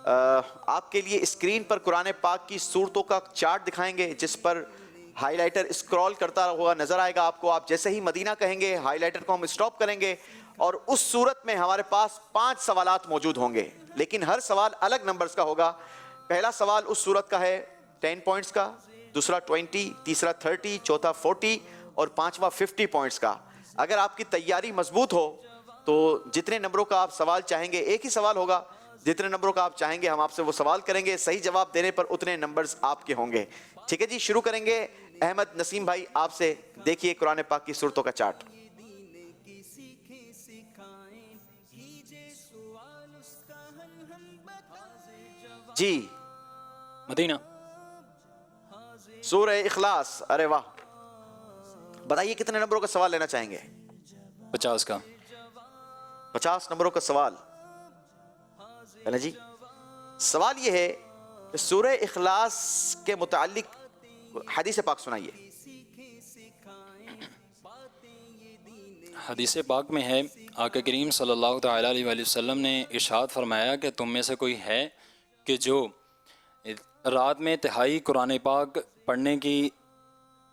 آپ کے لیے اسکرین پر قرآن پاک کی سورتوں کا چارٹ دکھائیں گے جس پر ہائی لائٹر اسکرول کرتا ہوا نظر آئے گا آپ کو. آپ جیسے ہی مدینہ کہیں گے ہائی لائٹر کو ہم اسٹاپ کریں گے اور اس صورت میں ہمارے پاس 5 سوالات موجود ہوں گے لیکن ہر سوال الگ نمبرز کا ہوگا. پہلا سوال اس صورت کا ہے 10 پوائنٹس کا، دوسرا 20، تیسرا 30، چوتھا 40 اور پانچواں 50 پوائنٹس کا. اگر آپ کی تیاری مضبوط ہو تو جتنے نمبروں کا آپ سوال چاہیں گے، ایک ہی سوال ہوگا، جتنے نمبروں کا آپ چاہیں گے ہم آپ سے وہ سوال کریں گے. صحیح جواب دینے پر اتنے نمبرز آپ کے ہوں گے. ٹھیک ہے جی، شروع کریں گے. احمد نسیم بھائی آپ سے، دیکھیے قرآن پاک کی سورتوں کا چارٹ. جی مدینہ. سورہ اخلاص. ارے واہ. بتائیے کتنے نمبروں کا سوال لینا چاہیں گے؟ 50 کا. 50 نمبروں کا سوال ہے نا جی. سوال یہ ہے کہ سورہ اخلاص کے متعلق حدیث پاک سنائیے. حدیث پاک میں ہے آقا کریم صلی اللہ تعالیٰ علیہ وآلہ وسلم نے ارشاد فرمایا کہ تم میں سے کوئی ہے کہ جو رات میں تہائی قرآن پاک پڑھنے کی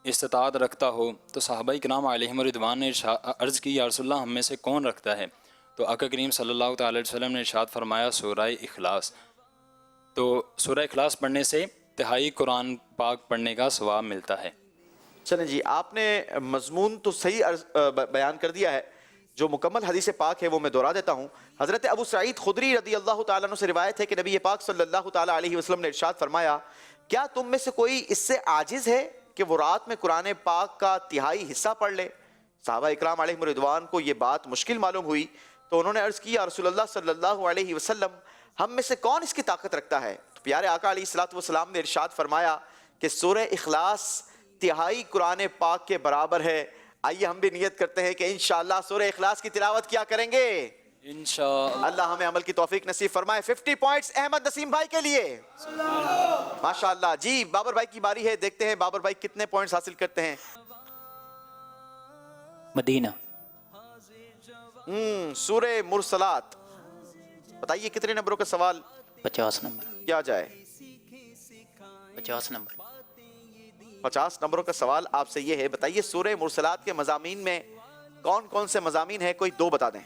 استطاعت رکھتا ہو. تو صحابہ کرام علیہم رضوان نے عرض کی یا رسول اللہ ہم میں سے کون رکھتا ہے؟ تو آقا کریم صلی اللہ تعالیٰ علیہ وسلم نے ارشاد فرمایا سورہ اخلاص. تو سورہ اخلاص پڑھنے سے تہائی قرآن پاک پڑھنے کا ثواب ملتا ہے. چلیں جی آپ نے مضمون تو صحیح بیان کر دیا ہے. جو مکمل حدیث پاک ہے وہ میں دہرا دیتا ہوں. حضرت ابو سعید خدری رضی اللہ تعالیٰ عنہ سے روایت ہے کہ نبی پاک صلی اللہ تعالیٰ علیہ وسلم نے ارشاد فرمایا کیا تم میں سے کوئی اس سے عاجز ہے کہ وہ رات میں قرآن پاک کا تہائی حصہ پڑھ لے؟ صحابہ اکرام علیہم رضوان کو یہ بات مشکل معلوم ہوئی تو انہوں نے عرض کی یا رسول اللہ صلی اللہ علیہ وسلم ہم میں سے کون اس کی طاقت رکھتا ہے؟ تو پیارے آقا علیہ الصلوۃ والسلام نے ارشاد فرمایا کہ سورہ اخلاص تہائی قرآن پاک کے برابر ہے. آئیے ہم بھی نیت کرتے ہیں کہ انشاءاللہ سورہ اخلاص کی تلاوت کیا کریں گے انشاءاللہ. اللہ ہمیں عمل کی توفیق نصیب فرمائے. 50 پوائنٹس احمد نسیم بھائی کے لیے. ماشاءاللہ. جی بابر بھائی کی باری ہے. دیکھتے ہیں بابر بھائی کتنے پوائنٹس حاصل کرتے ہیں. مدینہ. سورہ مرسلات. بتائیے کتنے نمبروں کا سوال 50 نمبر کیا جائے؟ 50 نمبر. 50 نمبروں کا سوال آپ سے یہ ہے بتائیے سورہ مرسلات کے مضامین میں کون کون سے مضامین ہیں؟ کوئی دو بتا دیں.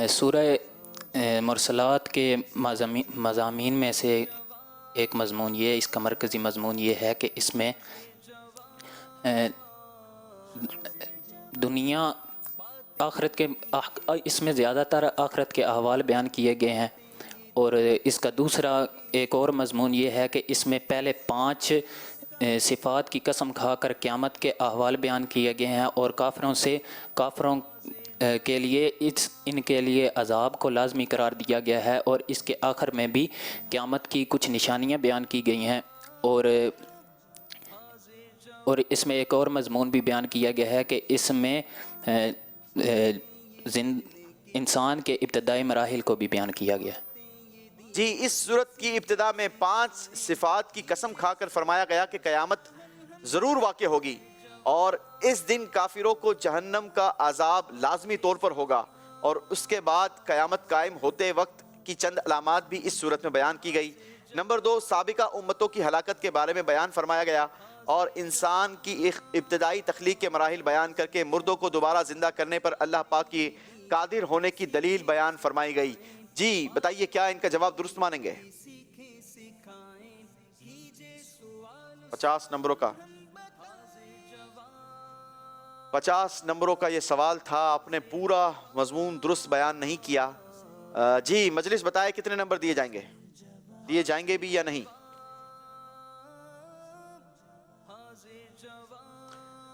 سورہ مرسلات کے مضامین میں سے ایک مضمون یہ اس کا مرکزی مضمون یہ ہے کہ اس میں دنیا آخرت کے اس میں زیادہ تر آخرت کے احوال بیان کیے گئے ہیں. اور اس کا دوسرا ایک اور مضمون یہ ہے کہ اس میں پہلے 5 صفات کی قسم کھا کر قیامت کے احوال بیان کیے گئے ہیں اور کافروں کے لیے ان کے لیے عذاب کو لازمی قرار دیا گیا ہے. اور اس کے آخر میں بھی قیامت کی کچھ نشانیاں بیان کی گئی ہیں. اور اس میں ایک اور مضمون بھی بیان کیا گیا ہے کہ اس میں انسان کے ابتدائی مراحل کو بھی بیان کیا گیا ہے. جی اس صورت کی ابتدا میں 5 صفات کی قسم کھا کر فرمایا گیا کہ قیامت ضرور واقع ہوگی اور اس دن کافروں کو جہنم کا عذاب لازمی طور پر ہوگا. اور اس کے بعد قیامت قائم ہوتے وقت کی چند علامات بھی اس صورت میں بیان کی گئی. نمبر 2 سابقہ امتوں کی ہلاکت کے بارے میں بیان فرمایا گیا اور انسان کی ابتدائی تخلیق کے مراحل بیان کر کے مردوں کو دوبارہ زندہ کرنے پر اللہ پاک کی قادر ہونے کی دلیل بیان فرمائی گئی. جی بتائیے کیا ان کا جواب درست مانیں گے؟ 50 نمبروں کا 50 نمبروں کا یہ سوال تھا. آپ نے پورا مضمون درست بیان نہیں کیا. جی مجلس بتائے کتنے نمبر دیے جائیں گے؟ دیے جائیں گے بھی یا نہیں؟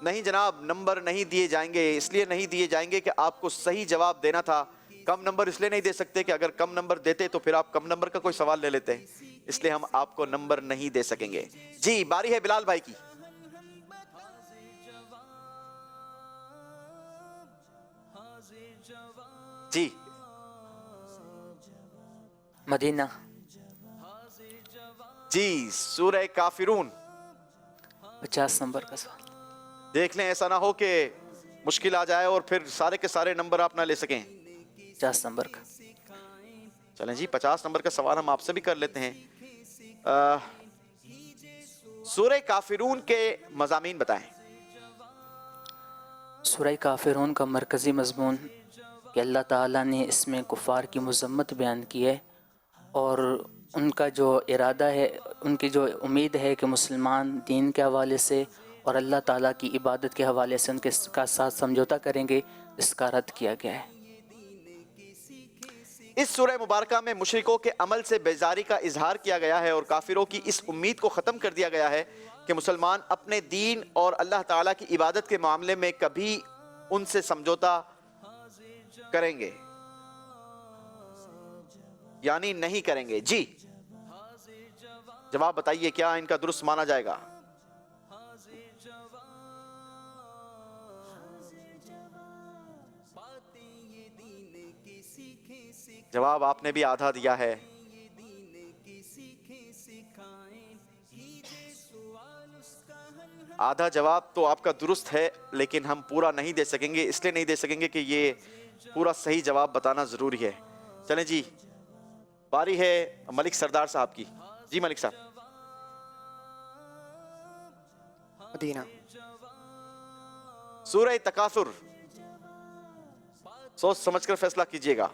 نہیں جناب نمبر نہیں دیے جائیں گے. اس لیے نہیں دیے جائیں گے کہ آپ کو صحیح جواب دینا تھا. کم نمبر اس لیے نہیں دے سکتے کہ اگر کم نمبر دیتے تو پھر آپ کم نمبر کا کوئی سوال لے لیتے. اس لیے ہم آپ کو نمبر نہیں دے سکیں گے. جی باری ہے بلال بھائی کی. جی مدینہ. جی سورہ کافرون. 50 نمبر کا سوال. دیکھ لیں ایسا نہ ہو کہ مشکل آ جائے اور پھر سارے کے سارے نمبر آپ نہ لے سکیں. 50 نمبر کا. چلیں جی 50 نمبر کا سوال ہم آپ سے بھی کر لیتے ہیں. سورہ کافرون کے مضامین بتائیں. سورہ کافرون کا مرکزی مضمون کہ اللہ تعالیٰ نے اس میں کفار کی مذمت بیان کی ہے اور ان کا جو ارادہ ہے ان کی جو امید ہے کہ مسلمان دین کے حوالے سے اور اللہ تعالیٰ کی عبادت کے حوالے سے ان کے ساتھ سمجھوتا کریں گے اس کا رد کیا گیا ہے. اس سورہ مبارکہ میں مشرکوں کے عمل سے بیزاری کا اظہار کیا گیا ہے اور کافروں کی اس امید کو ختم کر دیا گیا ہے کہ مسلمان اپنے دین اور اللہ تعالیٰ کی عبادت کے معاملے میں کبھی ان سے سمجھوتا کریں گے یعنی نہیں کریں گے؟ جی جواب بتائیے کیا ان کا درست مانا جائے گا؟ جواب آپ نے بھی آدھا دیا ہے. آدھا جواب تو آپ کا درست ہے لیکن ہم پورا نہیں دے سکیں گے. اس لیے نہیں دے سکیں گے کہ یہ پورا صحیح جواب بتانا ضروری ہے. چلیں جی باری ہے ملک سردار صاحب کی. جی ملک صاحب. مدینہ. سورہ تکاثر سوچ سمجھ کر فیصلہ کیجئے گا.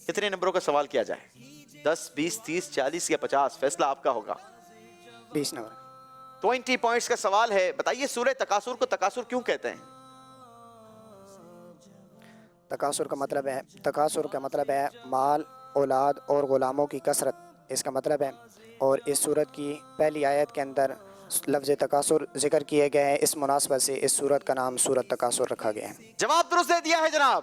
کتنے نمبروں کا سوال کیا جائے؟ 10 20 30 40 یا 50؟ فیصلہ آپ کا ہوگا. 20 نمبر. 20 پوائنٹس کا سوال ہے. بتائیے سورہ تکاثر کو تکاثر کیوں کہتے ہیں؟ تکاثر کا مطلب ہے مال، اولاد اور غلاموں کی کثرت. اس کا مطلب ہے. اور اس سورت کی پہلی آیت کے اندر لفظ تکاثر ذکر کیے گئے ہیں. اس مناسبت سے اس سورت کا نام سورت تکاثر رکھا گیا ہے. جواب درست دے دیا ہے جناب.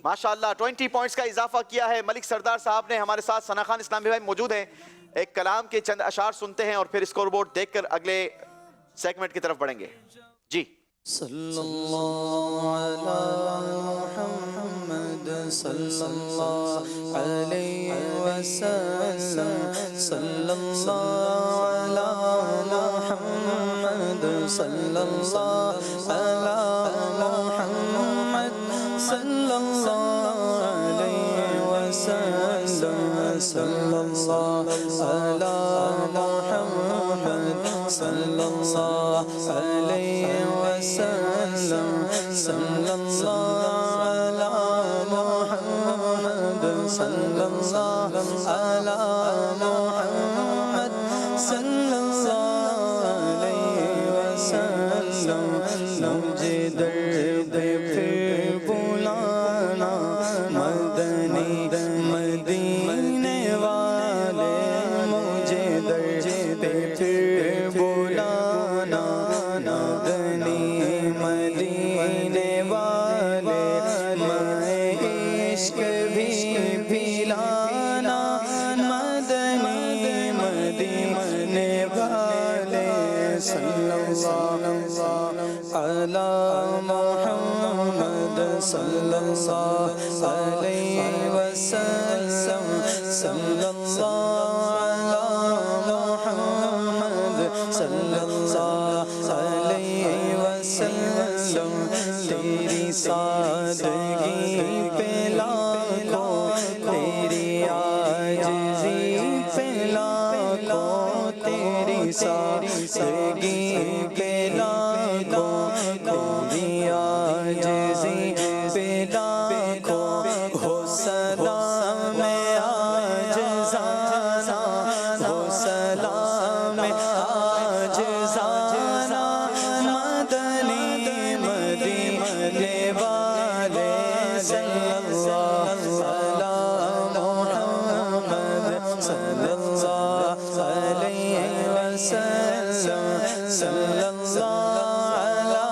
ماشاءاللہ 20 پوائنٹس کا اضافہ کیا ہے ملک سردار صاحب نے. ہمارے ساتھ ثنا خان اسلامی بھائی موجود ہیں. ایک کلام کے چند اشعار سنتے ہیں اور پھر اسکور بورڈ دیکھ کر اگلے سیگمنٹ کی طرف بڑھیں گے. جی. صلی اللہ علی محمد صلی اللہ علیہ وسلم. صلی اللہ علی محمد صلی اللہ علی محمد صلی اللہ علیہ وسلم. صلی اللہ علی محمد صلی اللہ علیہ وسلم. صلی اللہ علی محمد صلی اللہ علی محمد صلی اللہ علیہ وسلم. مجھے درد پھر بلانا مدنی مدینے والے. مجھے درد پھر بلانا مدنی مدینے والے. میں عشق بھی پلانا مدنی مدینے والے. صلی اللہ علی محمد صلی اللہ علیہ وسلم. صلی اللہ علی محمد صلی اللہ علیہ وسلم. تیری سادگی پہ لاکھوں تیری عاجزی پہ لاکھوں تیری سادگی پہ لاکھوں تیری عاجزی پہ لاکھوں. ہو سلام عاجزانہ ہو سلام عاجزانہ مدنی مدینے والے. صلی اللہ علی محمد صلی اللہ علیہ وسلم. صلی اللہ علی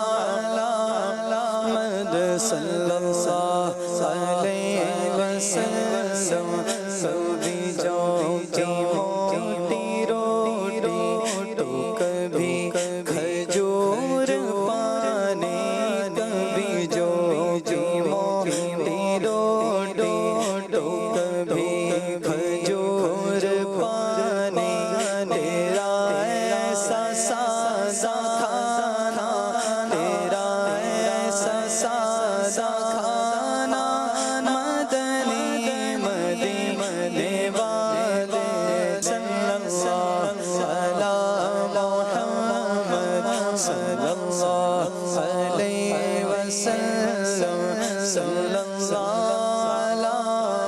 محمد صلی اللہ علیہ وسلم. کبھی جو کی موٹی روٹی تو کبھی کھجور پانے. کبھی جو کی موٹی روٹی تو کبھی کھجور پانے. تیرا ایسا سادہ کھانا تیرا ایسا سادہ کھانا مدنی مدینے والے. صلی اللہ علی محمد صلی اللہ علیہ وسلم. صلی اللہ علی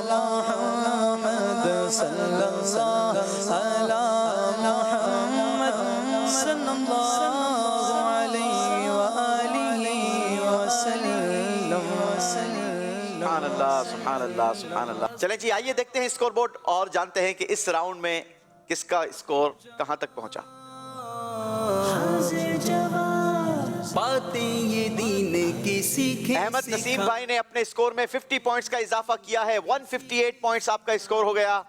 محمد صلی اللہ علی محمد صلی اللہ علیہ وآلہ وسلم. سبحان اللہ سبحان اللہ سبحان اللہ. چلیں جی آئیے دیکھتے ہیں اسکور بورڈ اور جانتے ہیں کہ اس راؤنڈ میں کس کا اسکور کہاں تک پہنچا. باتیں یہ دین کی سیکھیں احمد نسیم بھائی نے اپنے اسکور میں 50 پوائنٹس کا اضافہ کیا ہے. 158 پوائنٹس آپ کا اسکور ہو گیا.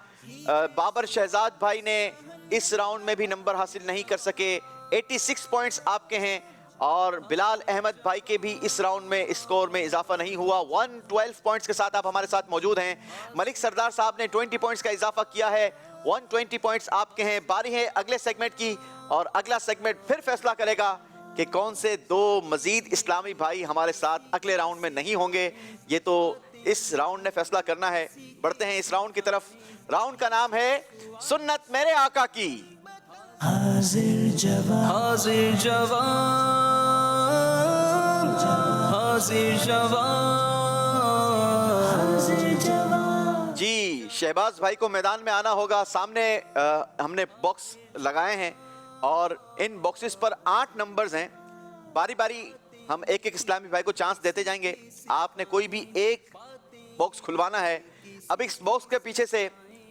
بابر شہزاد بھائی نے اس راؤنڈ میں بھی نمبر حاصل نہیں کر سکے. 86 پوائنٹس آپ کے ہیں. اور بلال احمد بھائی کے بھی اس راؤنڈ میں اسکور میں اضافہ نہیں ہوا. 112 پوائنٹس کے ساتھ آپ ہمارے ساتھ موجود ہیں. ملک سردار صاحب نے 20 پوائنٹس کا اضافہ کیا ہے. 120 پوائنٹس آپ کے ہیں. باری ہے اگلے سیگمنٹ کی اور اگلا سیگمنٹ پھر فیصلہ کرے گا کہ کون سے دو مزید اسلامی بھائی ہمارے ساتھ اگلے راؤنڈ میں نہیں ہوں گے. یہ تو اس راؤنڈ نے فیصلہ کرنا ہے. بڑھتے ہیں اس راؤنڈ کی طرف. راؤنڈ کا نام ہے سنت میرے آقا کی. حاضر جواب حاضر جواب. جی شہباز بھائی کو میدان میں آنا ہوگا. سامنے ہم نے باکس لگائے ہیں اور ان باکسز پر 8 نمبرز ہیں. باری باری ہم ایک ایک اسلامی بھائی کو چانس دیتے جائیں گے. آپ نے کوئی بھی ایک باکس کھلوانا ہے. اب اس باکس کے پیچھے سے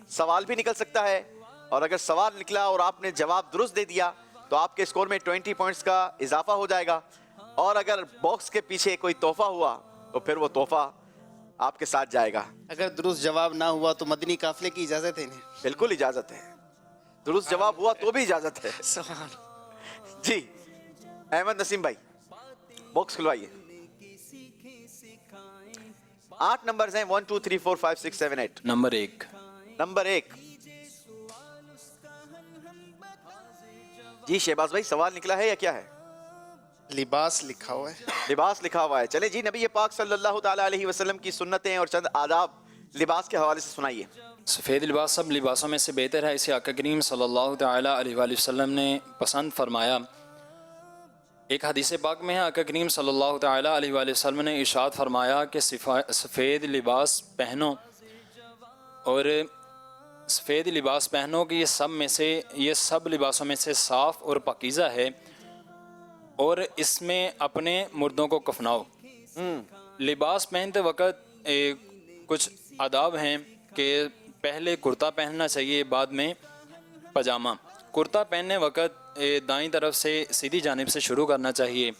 سوال بھی نکل سکتا ہے اور اگر سوال نکلا اور آپ نے جواب درست دے دیا تو آپ کے اسکور میں 20 پوائنٹس کا اضافہ ہو جائے گا. اور اگر باکس کے پیچھے کوئی تحفہ ہوا تو پھر وہ تحفہ آپ کے ساتھ جائے گا. اگر درست جواب نہ ہوا تو مدنی قافلے کی اجازت ہے انہیں؟ بالکل اجازت ہے. درست جواب ہوا تو بھی اجازت ہے. جی احمد نسیم بھائی باکس کھلوائیے. 8 نمبرز ہیں. 1 2 3 4 5 6 7 8. نمبر 1. نمبر 1. جی شہباز بھائی سوال نکلا ہے یا کیا ہے؟ لباس لکھا ہوا ہے. لباس لکھا ہوا ہے. چلے جی نبی پاک صلی اللہ تعالیٰ علیہ وسلم کی سنتیں اور چند آداب لباس کے حوالے سے سنائیے. سفید لباس سب لباسوں میں سے بہتر ہے. اسے آقا کریم صلی اللہ تعالیٰ علیہ وآلہ وسلم نے پسند فرمایا. ایک حدیث پاک میں ہے آقا کریم صلی اللہ تعالیٰ علیہ وآلہ وسلم نے ارشاد فرمایا کہ سفید لباس پہنو اور سفید لباس پہنو کہ یہ سب لباسوں میں سے صاف اور پاکیزہ ہے اور اس میں اپنے مردوں کو کفناؤ. لباس پہنتے وقت کچھ آداب ہیں کہ پہلے کرتا پہننا چاہیے بعد میں پاجامہ. کرتا پہننے وقت دائیں طرف سے سیدھی جانب سے شروع کرنا چاہیے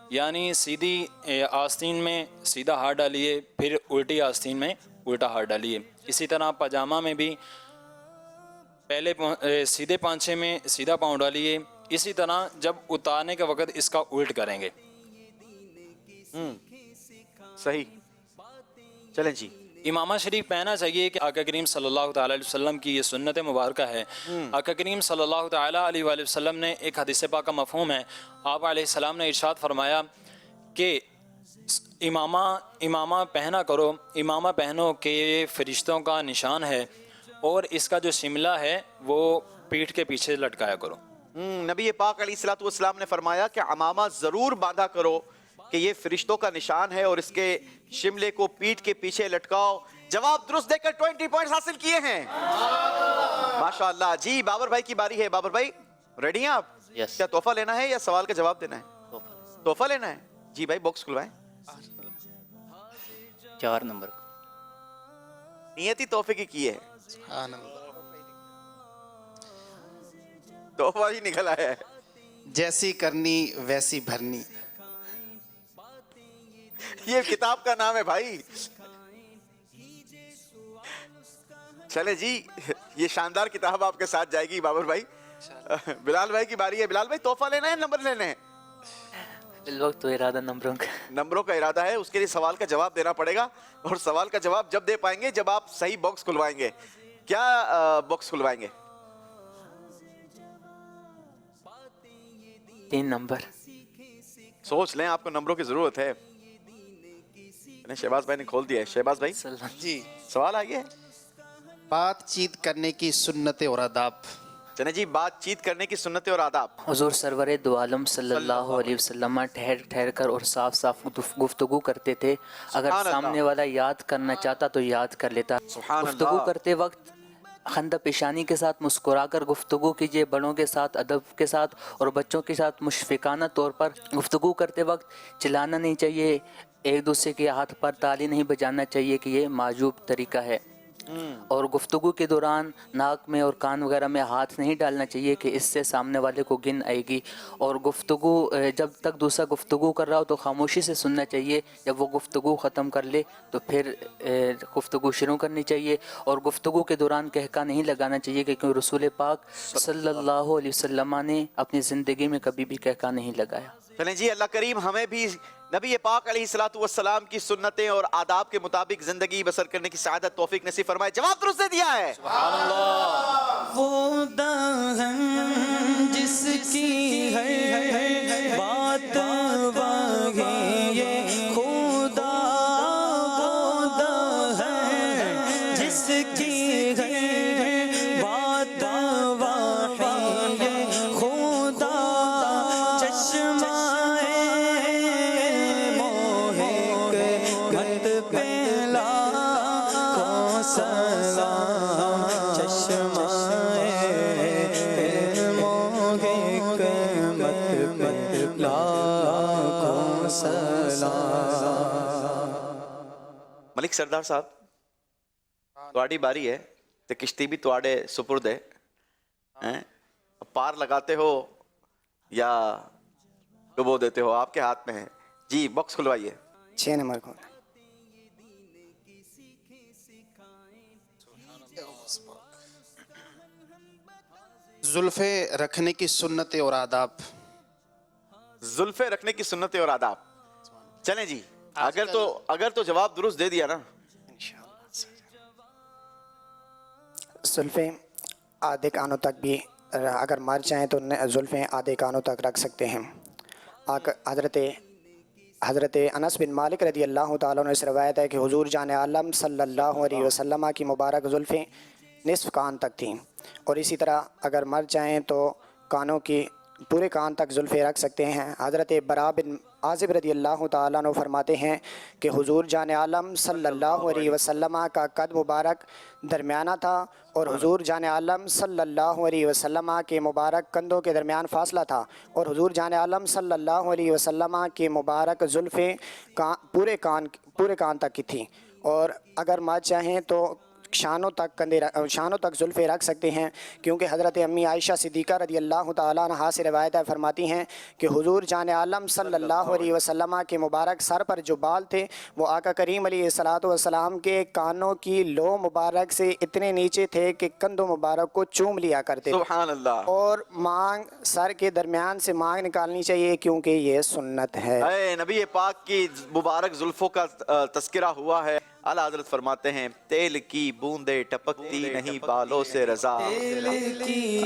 یعنی سیدھی آستین میں سیدھا ہاتھ ڈالیے پھر الٹی آستین میں الٹا ہاتھ ڈالیے. اسی طرح پاجامہ میں بھی پہلے سیدھے پانچے میں سیدھا پاؤں ڈالیے. اسی طرح جب اتارنے کے وقت اس کا الٹ کریں گے. صحیح. چلیں جی. امامہ شریف پہنا چاہیے کہ آقا کریم صلی اللہ تعالیٰ علیہ وسلم کی یہ سنت مبارکہ ہے. آقا کریم صلی اللہ تعالیٰ علیہ وآلہ وسلم نے ایک حدیث پاک کا مفہوم ہے. آپ علیہ السلام نے ارشاد فرمایا کہ امامہ پہنا کرو. امامہ پہنو کہ یہ فرشتوں کا نشان ہے اور اس کا جو شملہ ہے وہ پیٹھ کے پیچھے لٹکایا کرو. نبی پاک علیہ الصلوۃ والسلام نے فرمایا کہ عمامہ ضرور باندھا کرو کہ یہ فرشتوں کا نشان ہے اور اس کے شملے کو پیٹھ کے پیچھے لٹکاؤ. جواب درست دے کر 20 پوائنٹس حاصل کیے ہیں. ماشاءاللہ. جی بابر بھائی کی باری ہے. بابر بھائی ریڈی ہیں آپ؟ کیا تحفہ لینا ہے یا سوال کا جواب دینا ہے؟ تحفہ لینا ہے. جی بھائی باکس کھلوائیں. 4 نمبر. نیت ہی تحفے کی ہے. تحفہ ہی نکل آیا ہے. جیسی کرنی ویسی بھرنی. یہ کتاب کا نام ہے بھائی. چلے جی یہ شاندار کتاب آپ کے ساتھ جائے گی بابر بھائی. بلال بھائی کی باری ہے. بلال بھائی تحفہ لینا ہے نمبر لینے ہیں؟ اس وقت تو ارادہ نمبروں کا ارادہ ہے. اس کے لیے سوال کا جواب دینا پڑے گا اور سوال کا جواب جب دے پائیں گے جب آپ صحیح باکس کھلوائیں گے. کیا باکس کھلوائیں گے؟ 3 نمبر. سوچ لیں آپ کو نمبروں کی ضرورت ہے. شہباز بھائی نے کھول دیا ہے. شہباز بھائی جی سوال آگے ہے. بات چیت کرنے کی سنتیں اور آداب. چلیں جی بات چیت کرنے کی سنتیں اور آداب. حضور سرور دو عالم صلی اللہ علیہ وسلم ٹھہر کر اور صاف صاف گفتگو کرتے تھے. اگر سامنے والا یاد کرنا چاہتا تو یاد کر لیتا. گفتگو کرتے وقت خندہ پیشانی کے ساتھ مسکرا کر گفتگو کیجیے. بڑوں کے ساتھ ادب کے ساتھ اور بچوں کے ساتھ مشفقانہ طور پر گفتگو کرتے وقت چلانا نہیں چاہیے. ایک دوسرے کے ہاتھ پر تالی نہیں بجانا چاہیے کہ یہ معجوب طریقہ ہے. اور گفتگو کے دوران ناک میں اور کان وغیرہ میں ہاتھ نہیں ڈالنا چاہیے کہ اس سے سامنے والے کو گن آئے گی. اور گفتگو جب تک دوسرا گفتگو کر رہا ہو تو خاموشی سے سننا چاہیے. جب وہ گفتگو ختم کر لے تو پھر گفتگو شروع کرنی چاہیے. اور گفتگو کے دوران کہکا نہیں لگانا چاہیے کیونکہ رسول پاک صلی اللہ علیہ وسلم نے اپنی زندگی میں کبھی بھی کہکا نہیں لگایا. چلیں جی، اللہ کریم ہمیں بھی نبی پاک علیہ الصلوۃ والسلام کی سنتیں اور آداب کے مطابق زندگی بسر کرنے کی سعادت توفیق نصیب فرمائے. جواب درست دے دیا ہے. سبحان اللہ. وہ دامن جس کی ہے بات وہی یہ خدا، وہ دامن جس کی ہے بات وہی یہ خدا، چشمہ ملک سردار صاحب، تواڈی باری ہے تے کشتی بھی تواڈے سپرد ہے. پار لگاتے ہو یا ڈبو دیتے ہو، آپ کے ہاتھ میں ہے. جی باکس کھلوائیے. 6 نمبر کو. زلفیں رکھنے کی سنتیں اور آداب. زلفیں رکھنے کی سنتیں اور آداب. چلیں جی، اگر تو جواب درست دے دیا نا. زلفیں آدھے کانوں تک بھی اگر مر جائیں تو زلفیں آدھے کانوں تک رکھ سکتے ہیں. حضرت انس بن مالک رضی اللہ تعالیٰ عنہ سے روایت ہے کہ حضور جان عالم صلی اللہ علیہ وسلم کی مبارک زلفیں نصف کان تک تھیں. اور اسی طرح اگر مر جائیں تو کانوں کی پورے کان تک زلفیں رکھ سکتے ہیں. حضرت برا بن عازب رضی اللہ تعالیٰ عنہ فرماتے ہیں کہ حضور جان عالم صلی اللہ علیہ وسلم کا قد مبارک درمیانہ تھا اور حضور جان عالم صلی اللہ علیہ وسلم کے مبارک کندھوں کے درمیان فاصلہ تھا. اور حضور جان عالم صلی اللہ علیہ وسلم کے مبارک زلفیں پورے کان تک کی تھیں. اور اگر مر چاہیں تو شانوں تک زلفیں رکھ سکتے ہیں، کیونکہ حضرت امی عائشہ صدیقہ رضی اللہ تعالیٰ عنہا سے روایت فرماتی ہیں کہ حضور جان عالم صلی اللہ علیہ وسلم کے مبارک سر پر جو بال تھے وہ آقا کریم علیہ الصلوۃ والسلام کے کانوں کی لو مبارک سے اتنے نیچے تھے کہ کندھوں مبارک کو چوم لیا کرتے تھے. سبحان اللہ. اور مانگ سر کے درمیان سے مانگ نکالنی چاہیے کیونکہ یہ سنت ہے. اے نبی پاک کی مبارک زلفوں کا تذکرہ ہوا ہے. اعلیٰ حضرت فرماتے ہیں تیل کی بوندیں ٹپکتی نہیں بالوں سے رضا. تیل کی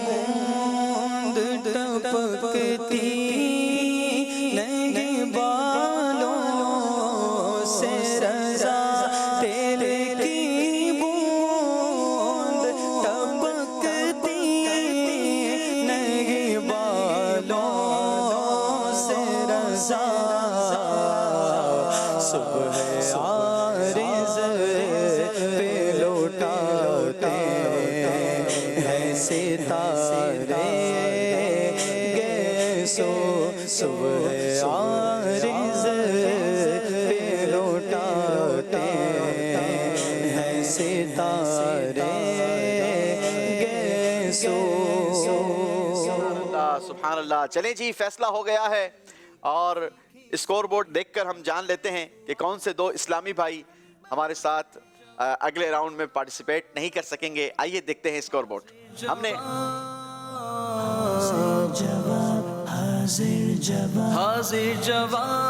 بوند ٹپکتی نہیں بالوں سے رضا. تیل کی بوند ٹپکتی نہیں بالوں سے رضا. صبح عارض پہ لوٹاتے ہیں ستارے گیسو. صبح عارض پہ لوٹاتے ہیں ستارے گیسو. سبحان اللہ. چلیں جی، فیصلہ ہو گیا ہے اور اسکور بورڈ دیکھ کر ہم جان لیتے ہیں کہ کون سے دو اسلامی بھائی ہمارے ساتھ اگلے راؤنڈ میں پارٹیسپیٹ نہیں کر سکیں گے. آئیے دیکھتے ہیں اسکور بورڈ. ہم نے حاضر جواب.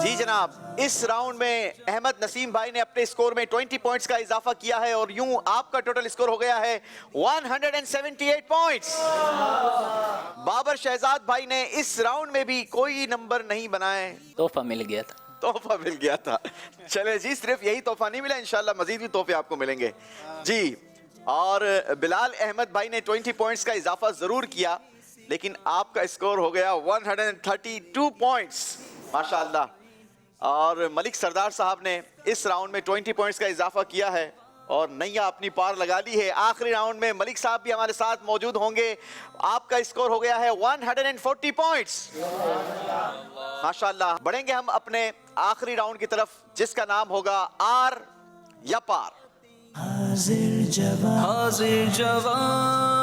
جی جناب، اس راؤنڈ میں احمد نسیم بھائی نے اپنے اسکور میں 20 پوائنٹس کا اضافہ کیا ہے اور یوں آپ کا ٹوٹل اسکور ہو گیا ہے 178 پوائنٹس. بابر شہزاد بھائی نے اس راؤنڈ میں بھی کوئی نمبر نہیں بنائے. تحفہ مل گیا تھا. تحفہ مل گیا تھا. چلے جی، صرف یہی تحفہ نہیں ملا، انشاءاللہ مزید بھی تحفے آپ کو ملیں گے. جی، اور بلال احمد بھائی نے 20 پوائنٹس کا اضافہ ضرور کیا لیکن آپ کا اسکور ہو گیا 132 پوائنٹس. ماشاءاللہ. اور ملک سردار صاحب نے اس راؤنڈ میں 20 پوائنٹس کا اضافہ کیا ہے اور نیا اپنی پار لگا لی ہے. آخری راؤنڈ میں ملک صاحب بھی ہمارے ساتھ موجود ہوں گے. آپ کا اسکور ہو گیا ہے 140 پوائنٹس. ماشاءاللہ. بڑھیں گے ہم اپنے آخری راؤنڈ کی طرف جس کا نام ہوگا یا پار؟ حاضر جواب حاضر جواب.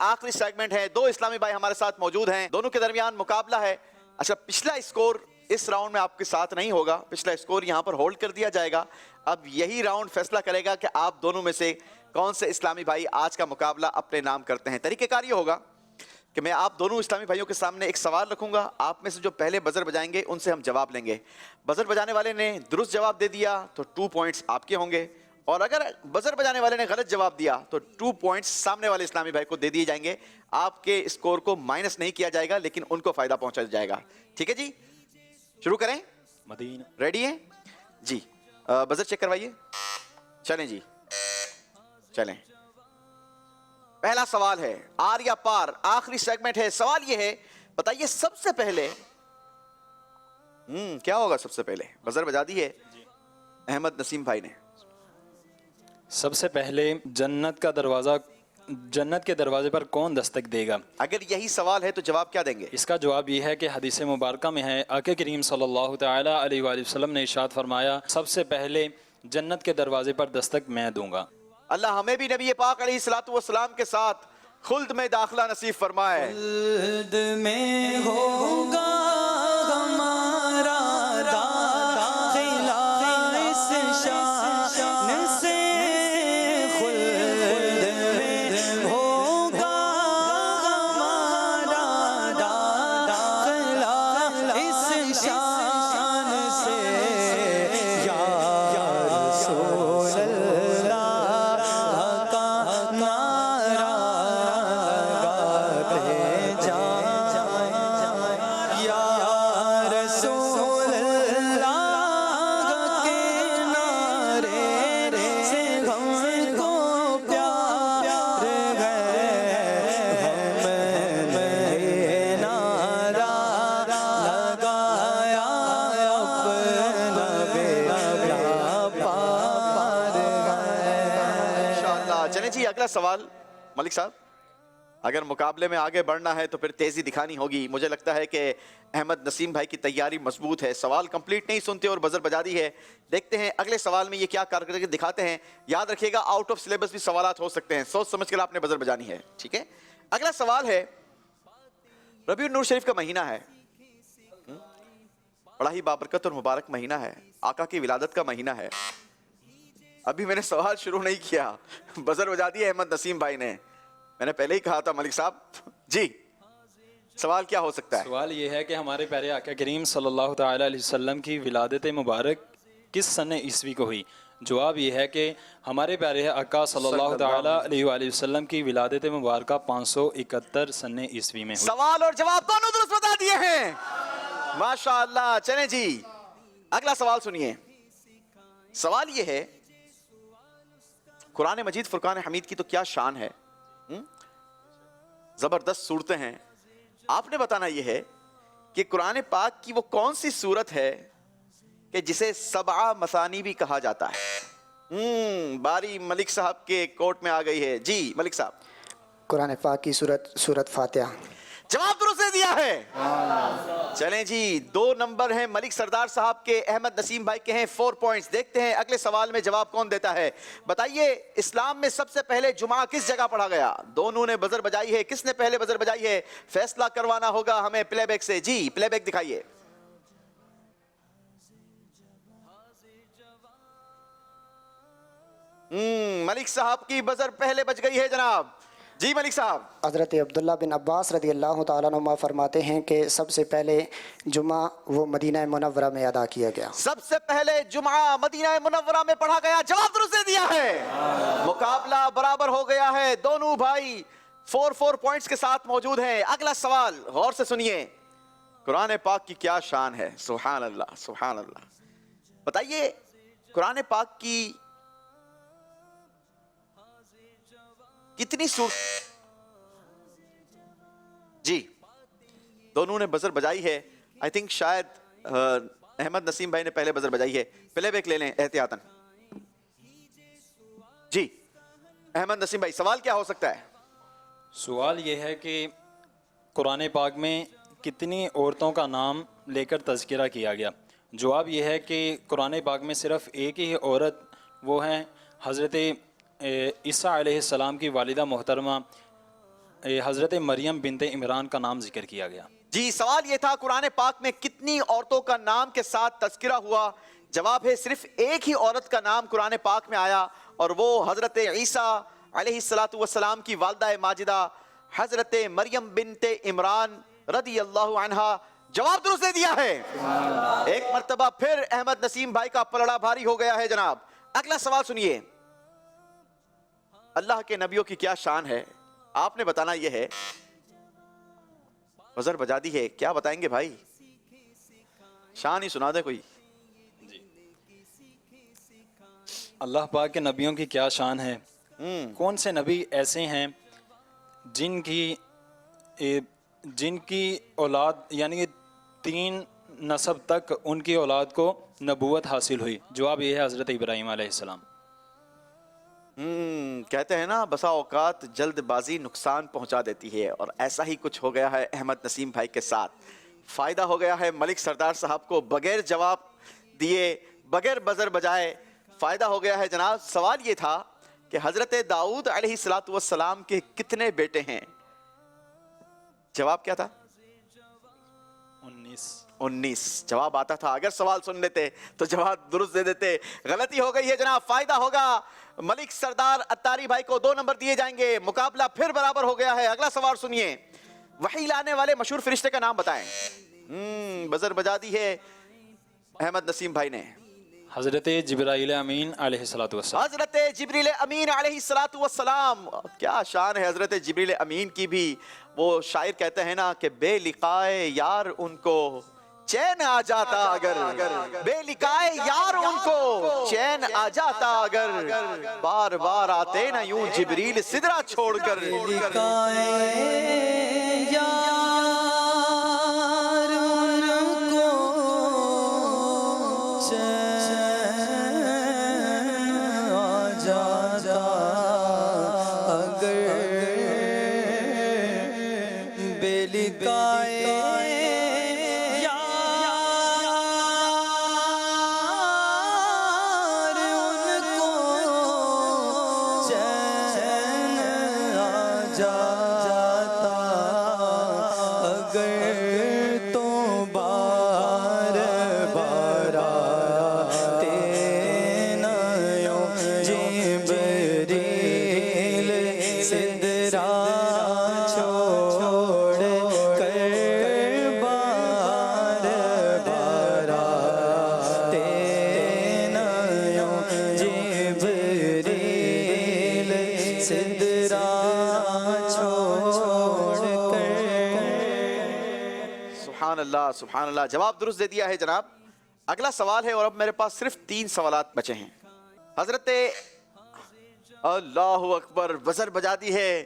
آخری سیگمنٹ ہے. دو اسلامی بھائی ہمارے ساتھ موجود ہیں, دونوں کے درمیان مقابلہ ہے. اچھا, پچھلا اسکور اس راؤنڈ میں آپ کے ساتھ نہیں ہوگا, پچھلا اسکور یہاں پر ہولڈ کر دیا جائے گا. اب یہی راؤنڈ فیصلہ کرے گا کہ آپ دونوں میں سے کون سے اسلامی بھائی آج کا مقابلہ اپنے نام کرتے ہیں. طریقہ کار یہ ہوگا کہ میں آپ دونوں اسلامی بھائیوں کے سامنے ایک سوال رکھوں گا, آپ میں سے جو پہلے بزر بجائیں گے ان سے ہم جواب لیں گے. بزر بجانے والے نے درست جواب دے دیا تو 2 پوائنٹس آپ کے ہوں گے, اور اگر بزر بجانے والے نے غلط جواب دیا تو 2 پوائنٹس سامنے والے اسلامی بھائی کو دے دیے جائیں گے. آپ کے اسکور کو مائنس نہیں کیا جائے گا لیکن ان کو فائدہ پہنچا جائے گا. ٹھیک ہے جی, شروع کریں؟ مدینہ ریڈی ہیں جی؟ بزر چیک کروائیے. چلیں جی, چلیں. پہلا سوال ہے آر یا پار, آخری سیگمنٹ ہے. سوال یہ ہے, بتائیے سب سے پہلے کیا ہوگا؟ سب سے پہلے بزر بجا دی ہے احمد نسیم بھائی نے. سب سے پہلے جنت کے دروازے پر کون دستک دے گا؟ اگر یہی سوال ہے تو جواب کیا دیں گے؟ اس کا جواب یہ ہے کہ حدیث مبارکہ میں ہے, آقا کریم صلی اللہ تعالی علیہ وآلہ وسلم نے ارشاد فرمایا, سب سے پہلے جنت کے دروازے پر دستک میں دوں گا. اللہ ہمیں بھی نبی پاک علیہ الصلوۃ والسلام کے ساتھ خلد میں داخلہ نصیب فرمائے. خلد میں ہوگا ہمارا داخلہ اس شان سے, خلد میں ہوگا ہمارا داخلہ اس شان سے, یا رسول اللہ کا نعرہ گاتے جائیں, یا رسول اللہ کے نعرے سے ہم کو پیار ہے, ہم نے نعرہ لگایا اپنا بیڑا پار ہے. انشاءاللہ. چلیں جی, اگلا سوال. ملک صاحب, اگر مقابلے میں آگے بڑھنا ہے تو پھر تیزی دکھانی ہوگی. مجھے لگتا ہے کہ احمد نسیم بھائی کی تیاری مضبوط ہے, سوال کمپلیٹ نہیں سنتے اور بزر بجا دی ہے. دیکھتے ہیں اگلے سوال میں یہ کیا کارکردگی دکھاتے ہیں. یاد رکھیے گا آؤٹ آف سلیبس بھی سوالات ہو سکتے ہیں, سوچ سمجھ کر آپ نے بزر بجانی ہے. ٹھیک ہے, اگلا سوال ہے, ربیع النور شریف کا مہینہ ہے, بڑا ہی بابرکت اور مبارک مہینہ ہے, آقا کی ولادت کا مہینہ ہے. ابھی میں نے سوال شروع نہیں کیا, بزر بجا دی ہے احمد نسیم بھائی نے. میں نے پہلے ہی کہا تھا ملک صاحب جی, سوال کیا ہو سکتا ہے؟ سوال یہ ہے کہ ہمارے پیارے آقا کریم صلی اللہ تعالی علیہ وسلم کی ولادت مبارک کس سن عیسوی کو ہوئی؟ جواب یہ ہے کہ ہمارے پیارے آقا صلی اللہ تعالی علیہ وآلہ وسلم کی ولادت مبارکہ 571 سن عیسوی میں ہوئی. سوال اور جواب دونوں درست بتا دیے ہیں, ماشاءاللہ. چلیں جی, اگلا سوال سنیے. سوال یہ ہے, قرآن مجید فرقان حمید کی تو کیا شان ہے, زبردست صورتیں ہیں. آپ نے بتانا یہ ہے کہ قرآن پاک کی وہ کون سی صورت ہے کہ جسے 7 مثانی بھی کہا جاتا ہے. باری ملک صاحب کے کوٹ میں آ گئی ہے. جی ملک صاحب. قرآن پاک کی سورت فاتحہ. جواب درست دے دیا ہے. چلیں جی, 2 نمبر ہیں ملک سردار صاحب کے, احمد نسیم بھائی کے ہیں 4 پوائنٹس. دیکھتے ہیں اگلے سوال میں جواب کون دیتا ہے. بتائیے اسلام میں سب سے پہلے جمعہ کس جگہ پڑھا گیا؟ دونوں نے بزر بجائی ہے, کس نے پہلے بزر بجائی ہے فیصلہ کروانا ہوگا ہمیں پلے بیک سے. جی پلے بیک دکھائیے. ملک صاحب کی بزر پہلے بج گئی ہے جناب. جی ملک صاحب. حضرت عبداللہ بن عباس رضی اللہ تعالیٰ عنہ فرماتے ہیں کہ سب سے پہلے جمعہ وہ مدینہ منورہ میں ادا کیا گیا. سب سے پہلے جمعہ مدینہ منورہ میں پڑھا گیا. جواب درست دے دیا ہے. مقابلہ برابر ہو گیا ہے, دونوں بھائی 4 پوائنٹس کے ساتھ موجود ہیں. اگلا سوال غور سے سنیے. قرآن پاک کی کیا شان ہے. سبحان اللہ سبحان اللہ. بتائیے قرآن پاک کی کتنی سورت. جی دونوں نے بزر بجائی ہے. آئی تھنک شاید احمد نسیم بھائی نے پہلے بزر بجائی ہے. پلے بیک لے لیں احتیاطاً. جی احمد نسیم بھائی, سوال کیا ہو سکتا ہے؟ سوال یہ ہے کہ قرآن پاک میں کتنی عورتوں کا نام لے کر تذکرہ کیا گیا؟ جواب یہ ہے کہ قرآن پاک میں صرف ایک ہی عورت وہ ہیں حضرت عیسیٰ علیہ السلام کی والدہ محترمہ حضرت مریم بنت عمران کا نام ذکر کیا گیا۔ جی سوال یہ تھا قرآن پاک میں کتنی عورتوں کا نام کے ساتھ تذکرہ ہوا؟ جواب ہے صرف ایک ہی عورت کا نام قرآن پاک میں آیا اور وہ حضرت عیسیٰ علیہ السلام کی والدہ ماجدہ حضرت مریم بنت عمران رضی اللہ عنہا۔ جواب درست دے دیا ہے۔ ایک مرتبہ پھر احمد نسیم بھائی کا پلڑا بھاری ہو گیا ہے جناب۔ اگلا سوال سنیے، اللہ کے نبیوں کی کیا شان ہے؟ آپ نے بتانا یہ ہے، بزر بجا دی ہے، کیا بتائیں گے بھائی؟ شان ہی سنا دے کوئی۔ اللہ پاک کے نبیوں کی کیا شان ہے؟ کون سے نبی ایسے ہیں جن کی اولاد یعنی 3 نسب تک ان کی اولاد کو نبوت حاصل ہوئی؟ جواب یہ ہے حضرت ابراہیم علیہ السلام۔ کہتے ہیں نا بسا اوقات جلد بازی نقصان پہنچا دیتی ہے، اور ایسا ہی کچھ ہو گیا ہے احمد نسیم بھائی کے ساتھ۔ فائدہ ہو گیا ہے ملک سردار صاحب کو، بغیر جواب دیے بغیر بزر بجائے فائدہ ہو گیا ہے جناب۔ سوال یہ تھا کہ حضرت داؤد علیہ السلام کے کتنے بیٹے ہیں؟ جواب کیا تھا؟ 19 جواب آتا تھا، اگر سوال سن لیتے تو جواب درست دے دیتے۔ غلطی ہو گئی ہے جناب، فائدہ ہوگا ملک سردار اتاری بھائی کو، 2 نمبر دیے جائیں گے، مقابلہ پھر برابر ہو گیا ہے۔ اگلا سوال سنیے، وحی لانے والے مشہور فرشتے کا نام بتائیں۔ بزر بجا دی ہے احمد نسیم بھائی نے۔ حضرت جبرائیل امین علیہ السلام۔ حضرت جبریل امین علیہ السلام، کیا شان ہے حضرت جبریل امین کی بھی۔ وہ شاعر کہتے ہیں نا کہ بے لقائے یار ان کو چین آ جاتا اگر، بے لقائے یار ان کو چین آ جاتا اگر، بار بار آتے نا یوں جبریل سدرہ چھوڑ کر۔ سبحان اللہ، جواب درست دے دیا ہے جناب۔ اگلا سوال ہے اور اب میرے پاس صرف 3 سوالات بچے ہیں۔ حضرت اللہ اکبر، بزر بجا دی ہے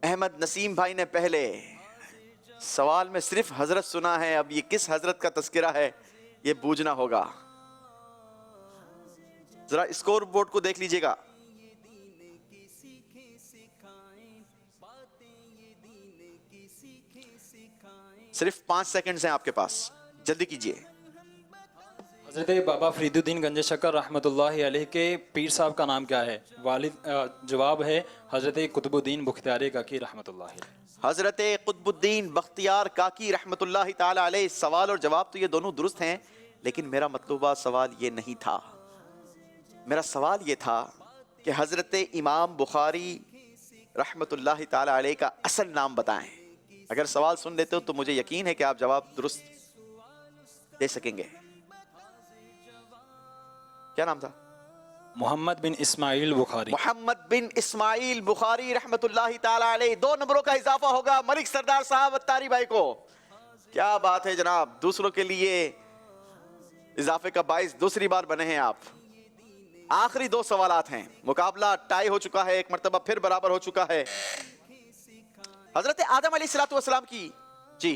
احمد نسیم بھائی نے۔ پہلے سوال میں صرف حضرت سنا ہے، اب یہ کس حضرت کا تذکرہ ہے یہ بوجھنا ہوگا۔ ذرا اسکور بورڈ کو دیکھ لیجئے گا۔ صرف 5 سیکنڈز ہیں آپ کے پاس، جلدی کیجئے۔ حضرت بابا فرید الدین گنج شکر رحمۃ اللہ علیہ کے پیر صاحب کا نام کیا ہے؟ والد جواب ہے حضرت قطب الدین بختیار کاکی رحمۃ اللہ علیہ۔ حضرت قطب الدین بختیار کاکی رحمۃ اللہ تعالی علیہ۔ سوال اور جواب تو یہ دونوں درست ہیں، لیکن میرا مطلوبہ سوال یہ نہیں تھا۔ میرا سوال یہ تھا کہ حضرت امام بخاری رحمۃ اللہ تعالی علیہ کا اصل نام بتائیں۔ اگر سوال سن لیتے ہو تو مجھے یقین ہے کہ آپ جواب درست دے سکیں گے۔ کیا نام تھا؟ محمد بن اسماعیل بخاری۔ محمد بن اسماعیل بخاری رحمۃ اللہ تعالی علیہ۔ 2 نمبروں کا اضافہ ہوگا ملک سردار صاحب اتاری بھائی کو۔ کیا بات ہے جناب، دوسروں کے لیے اضافے کا باعث دوسری بار بنے ہیں آپ۔ آخری 2 سوالات ہیں، مقابلہ ٹائی ہو چکا ہے، ایک مرتبہ پھر برابر ہو چکا ہے۔ حضرت آدم علیہ السلام کی جی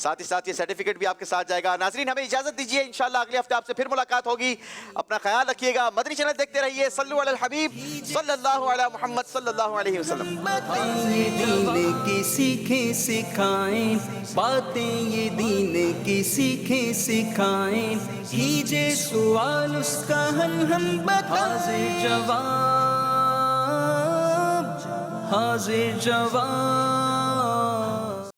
ساتھ ہی ساتھ یہ سرٹیفکیٹ بھی آپ کے ساتھ جائے گا. ناظرین ہمیں اجازت دیجیے, انشاءاللہ اگلے ہفتے آپ سے پھر ملاقات ہوگی. اپنا خیال رکھیے گا. مدنی چینل دیکھتے رہیے. صلو علی الحبیب صلی اللہ علی محمد صلی اللہ علیہ وسلم. یہ دین کی سیکھیں سکھائیں, باتیں یہ دین کی سیکھیں سکھائیں, کیجے سوال اس کا حل ہم بتائیں. حاضر جواب